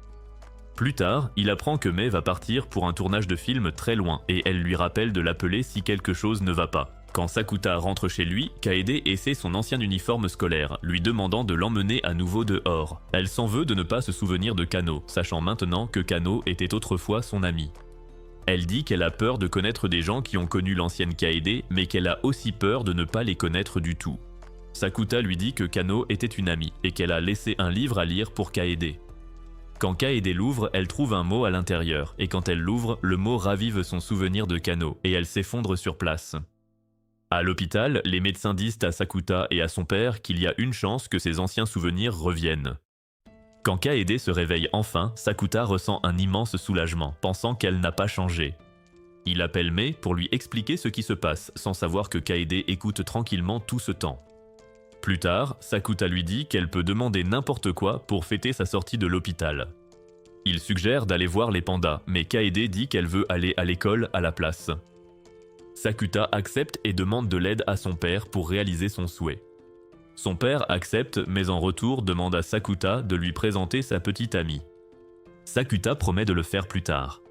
Plus tard, il apprend que Mei va partir pour un tournage de film très loin et elle lui rappelle de l'appeler si quelque chose ne va pas. Quand Sakuta rentre chez lui, Kaede essaie son ancien uniforme scolaire, lui demandant de l'emmener à nouveau dehors. Elle s'en veut de ne pas se souvenir de Kano, sachant maintenant que Kano était autrefois son ami. Elle dit qu'elle a peur de connaître des gens qui ont connu l'ancienne Kaede, mais qu'elle a aussi peur de ne pas les connaître du tout. Sakuta lui dit que Kano était une amie et qu'elle a laissé un livre à lire pour Kaede. Quand Kaede l'ouvre, elle trouve un mot à l'intérieur, et quand elle l'ouvre, le mot ravive son souvenir de Kano, et elle s'effondre sur place. À l'hôpital, les médecins disent à Sakuta et à son père qu'il y a une chance que ses anciens souvenirs reviennent. Quand Kaede se réveille enfin, Sakuta ressent un immense soulagement, pensant qu'elle n'a pas changé. Il appelle Mei pour lui expliquer ce qui se passe, sans savoir que Kaede écoute tranquillement tout ce temps. Plus tard, Sakuta lui dit qu'elle peut demander n'importe quoi pour fêter sa sortie de l'hôpital. Il suggère d'aller voir les pandas, mais Kaede dit qu'elle veut aller à l'école à la place. Sakuta accepte et demande de l'aide à son père pour réaliser son souhait. Son père accepte, mais en retour demande à Sakuta de lui présenter sa petite amie. Sakuta promet de le faire plus tard.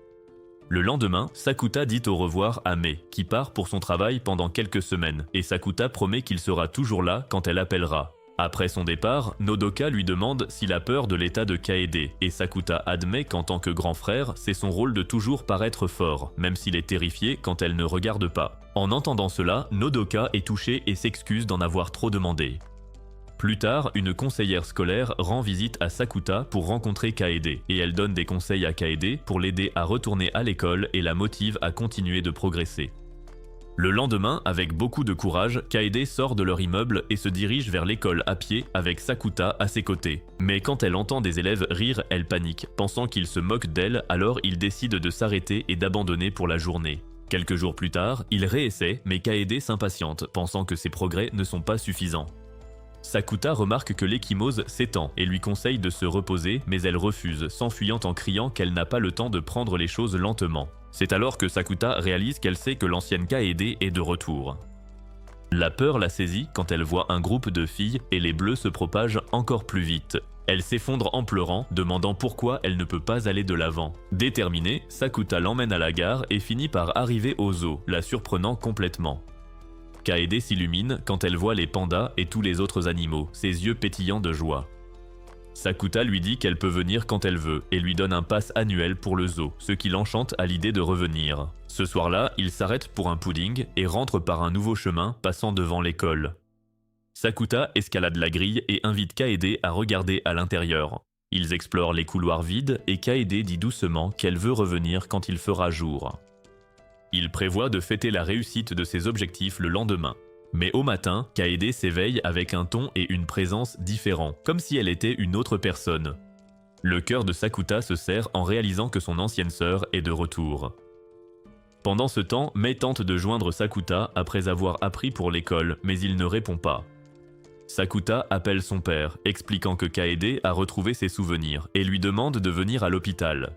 Le lendemain, Sakuta dit au revoir à Mei, qui part pour son travail pendant quelques semaines, et Sakuta promet qu'il sera toujours là quand elle appellera. Après son départ, Nodoka lui demande s'il a peur de l'état de Kaede, et Sakuta admet qu'en tant que grand frère, c'est son rôle de toujours paraître fort, même s'il est terrifié quand elle ne regarde pas. En entendant cela, Nodoka est touchée et s'excuse d'en avoir trop demandé. Plus tard, une conseillère scolaire rend visite à Sakuta pour rencontrer Kaede, et elle donne des conseils à Kaede pour l'aider à retourner à l'école et la motive à continuer de progresser. Le lendemain, avec beaucoup de courage, Kaede sort de leur immeuble et se dirige vers l'école à pied avec Sakuta à ses côtés. Mais quand elle entend des élèves rire, elle panique, pensant qu'ils se moquent d'elle, alors il décide de s'arrêter et d'abandonner pour la journée. Quelques jours plus tard, il réessaie, mais Kaede s'impatiente, pensant que ses progrès ne sont pas suffisants. Sakuta remarque que l'échymose s'étend et lui conseille de se reposer, mais elle refuse, s'enfuyant en criant qu'elle n'a pas le temps de prendre les choses lentement. C'est alors que Sakuta réalise qu'elle sait que l'ancienne Kaede est de retour. La peur la saisit quand elle voit un groupe de filles et les bleus se propagent encore plus vite. Elle s'effondre en pleurant, demandant pourquoi elle ne peut pas aller de l'avant. Déterminée, Sakuta l'emmène à la gare et finit par arriver au zoo, la surprenant complètement. Kaede s'illumine quand elle voit les pandas et tous les autres animaux, ses yeux pétillants de joie. Sakuta lui dit qu'elle peut venir quand elle veut et lui donne un pass annuel pour le zoo, ce qui l'enchante à l'idée de revenir. Ce soir-là, il s'arrête pour un pudding et rentre par un nouveau chemin passant devant l'école. Sakuta escalade la grille et invite Kaede à regarder à l'intérieur. Ils explorent les couloirs vides et Kaede dit doucement qu'elle veut revenir quand il fera jour. Il prévoit de fêter la réussite de ses objectifs le lendemain. Mais au matin, Kaede s'éveille avec un ton et une présence différents, comme si elle était une autre personne. Le cœur de Sakuta se serre en réalisant que son ancienne sœur est de retour. Pendant ce temps, Mei tente de joindre Sakuta après avoir appris pour l'école, mais il ne répond pas. Sakuta appelle son père, expliquant que Kaede a retrouvé ses souvenirs, et lui demande de venir à l'hôpital.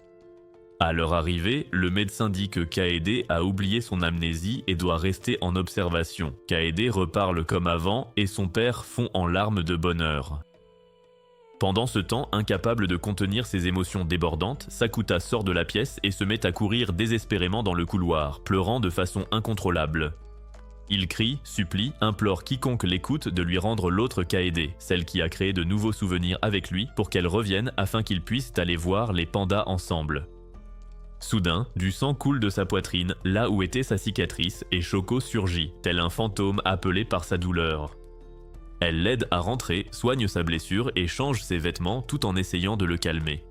À leur arrivée, le médecin dit que Kaede a oublié son amnésie et doit rester en observation. Kaede reparle comme avant et son père fond en larmes de bonheur. Pendant ce temps, incapable de contenir ses émotions débordantes, Sakuta sort de la pièce et se met à courir désespérément dans le couloir, pleurant de façon incontrôlable. Il crie, supplie, implore quiconque l'écoute de lui rendre l'autre Kaede, celle qui a créé de nouveaux souvenirs avec lui, pour qu'elle revienne afin qu'ils puissent aller voir les pandas ensemble. Soudain, du sang coule de sa poitrine, là où était sa cicatrice, et Shoko surgit, tel un fantôme appelé par sa douleur. Elle l'aide à rentrer, soigne sa blessure et change ses vêtements tout en essayant de le calmer.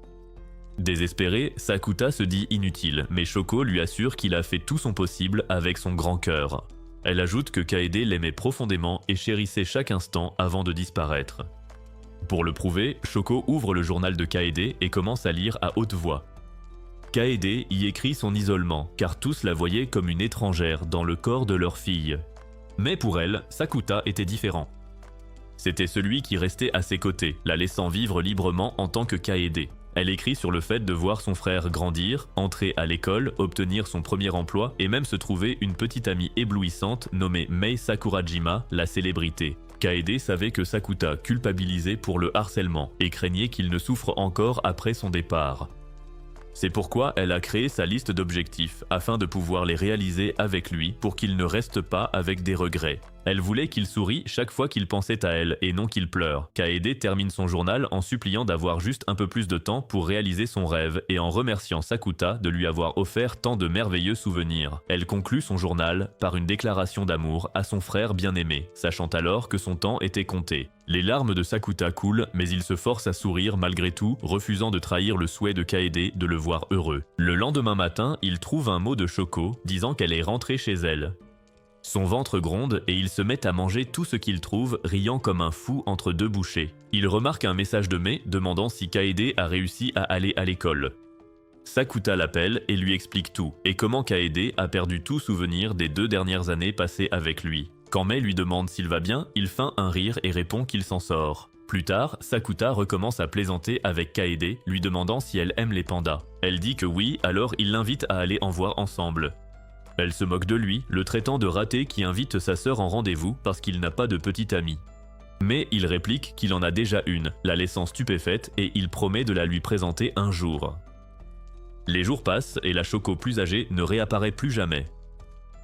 Désespéré, Sakuta se dit inutile, mais Shoko lui assure qu'il a fait tout son possible avec son grand cœur. Elle ajoute que Kaede l'aimait profondément et chérissait chaque instant avant de disparaître. Pour le prouver, Shoko ouvre le journal de Kaede et commence à lire à haute voix. Kaede y écrit son isolement, car tous la voyaient comme une étrangère dans le corps de leur fille. Mais pour elle, Sakuta était différent. C'était celui qui restait à ses côtés, la laissant vivre librement en tant que Kaede. Elle écrit sur le fait de voir son frère grandir, entrer à l'école, obtenir son premier emploi et même se trouver une petite amie éblouissante nommée Mei Sakurajima, la célébrité. Kaede savait que Sakuta culpabilisait pour le harcèlement et craignait qu'il ne souffre encore après son départ. C'est pourquoi elle a créé sa liste d'objectifs, afin de pouvoir les réaliser avec lui pour qu'il ne reste pas avec des regrets. Elle voulait qu'il sourie chaque fois qu'il pensait à elle et non qu'il pleure. Kaede termine son journal en suppliant d'avoir juste un peu plus de temps pour réaliser son rêve et en remerciant Sakuta de lui avoir offert tant de merveilleux souvenirs. Elle conclut son journal par une déclaration d'amour à son frère bien-aimé, sachant alors que son temps était compté. Les larmes de Sakuta coulent, mais il se force à sourire malgré tout, refusant de trahir le souhait de Kaede de le voir heureux. Le lendemain matin, il trouve un mot de Shoko disant qu'elle est rentrée chez elle. Son ventre gronde et il se met à manger tout ce qu'il trouve, riant comme un fou entre deux bouchées. Il remarque un message de Mei demandant si Kaede a réussi à aller à l'école. Sakuta l'appelle et lui explique tout, et comment Kaede a perdu tout souvenir des 2 dernières années passées avec lui. Quand Mei lui demande s'il va bien, il feint un rire et répond qu'il s'en sort. Plus tard, Sakuta recommence à plaisanter avec Kaede, lui demandant si elle aime les pandas. Elle dit que oui, alors il l'invite à aller en voir ensemble. Elle se moque de lui, le traitant de raté qui invite sa sœur en rendez-vous parce qu'il n'a pas de petite amie. Mais il réplique qu'il en a déjà une, la laissant stupéfaite, et il promet de la lui présenter un jour. Les jours passent et la Shoko plus âgée ne réapparaît plus jamais.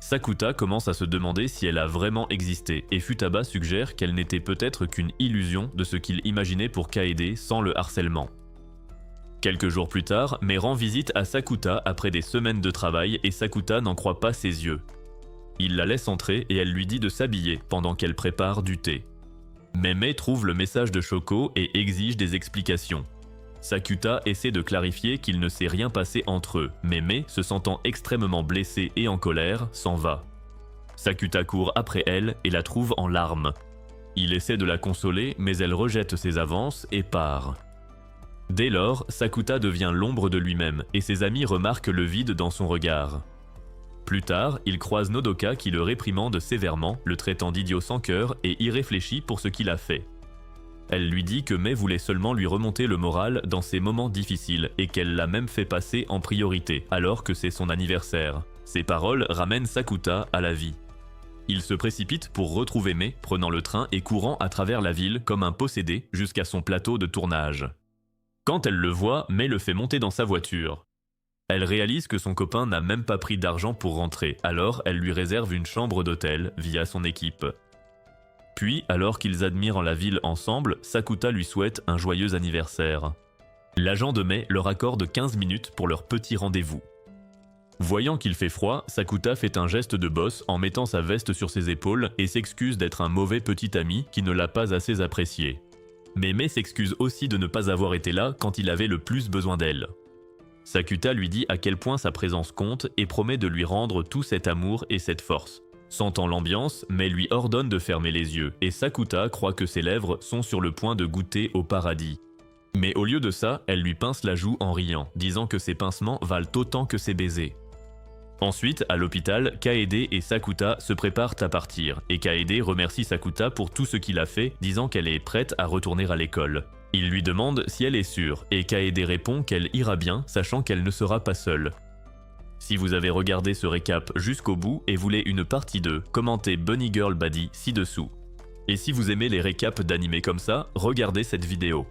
Sakuta commence à se demander si elle a vraiment existé, et Futaba suggère qu'elle n'était peut-être qu'une illusion de ce qu'il imaginait pour Kaede sans le harcèlement. Quelques jours plus tard, Mai rend visite à Sakuta après des semaines de travail et Sakuta n'en croit pas ses yeux. Il la laisse entrer et elle lui dit de s'habiller pendant qu'elle prépare du thé. Mais Mai trouve le message de Shoko et exige des explications. Sakuta essaie de clarifier qu'il ne s'est rien passé entre eux, mais Mai, se sentant extrêmement blessée et en colère, s'en va. Sakuta court après elle et la trouve en larmes. Il essaie de la consoler, mais elle rejette ses avances et part. Dès lors, Sakuta devient l'ombre de lui-même et ses amis remarquent le vide dans son regard. Plus tard, il croise Nodoka qui le réprimande sévèrement, le traitant d'idiot sans cœur et irréfléchi pour ce qu'il a fait. Elle lui dit que Mai voulait seulement lui remonter le moral dans ses moments difficiles et qu'elle l'a même fait passer en priorité alors que c'est son anniversaire. Ces paroles ramènent Sakuta à la vie. Il se précipite pour retrouver Mai, prenant le train et courant à travers la ville comme un possédé jusqu'à son plateau de tournage. Quand elle le voit, Mai le fait monter dans sa voiture. Elle réalise que son copain n'a même pas pris d'argent pour rentrer, alors elle lui réserve une chambre d'hôtel via son équipe. Puis, alors qu'ils admirent la ville ensemble, Sakuta lui souhaite un joyeux anniversaire. L'agent de Mai leur accorde 15 minutes pour leur petit rendez-vous. Voyant qu'il fait froid, Sakuta fait un geste de boss en mettant sa veste sur ses épaules et s'excuse d'être un mauvais petit ami qui ne l'a pas assez apprécié. Mais Mai s'excuse aussi de ne pas avoir été là quand il avait le plus besoin d'elle. Sakuta lui dit à quel point sa présence compte et promet de lui rendre tout cet amour et cette force. Sentant l'ambiance, Mai lui ordonne de fermer les yeux et Sakuta croit que ses lèvres sont sur le point de goûter au paradis. Mais au lieu de ça, elle lui pince la joue en riant, disant que ses pincements valent autant que ses baisers. Ensuite, à l'hôpital, Kaede et Sakuta se préparent à partir et Kaede remercie Sakuta pour tout ce qu'il a fait, disant qu'elle est prête à retourner à l'école. Il lui demande si elle est sûre et Kaede répond qu'elle ira bien, sachant qu'elle ne sera pas seule. Si vous avez regardé ce récap jusqu'au bout et voulez une partie 2, commentez Bunny Girl Body ci-dessous. Et si vous aimez les récaps d'animés comme ça, regardez cette vidéo.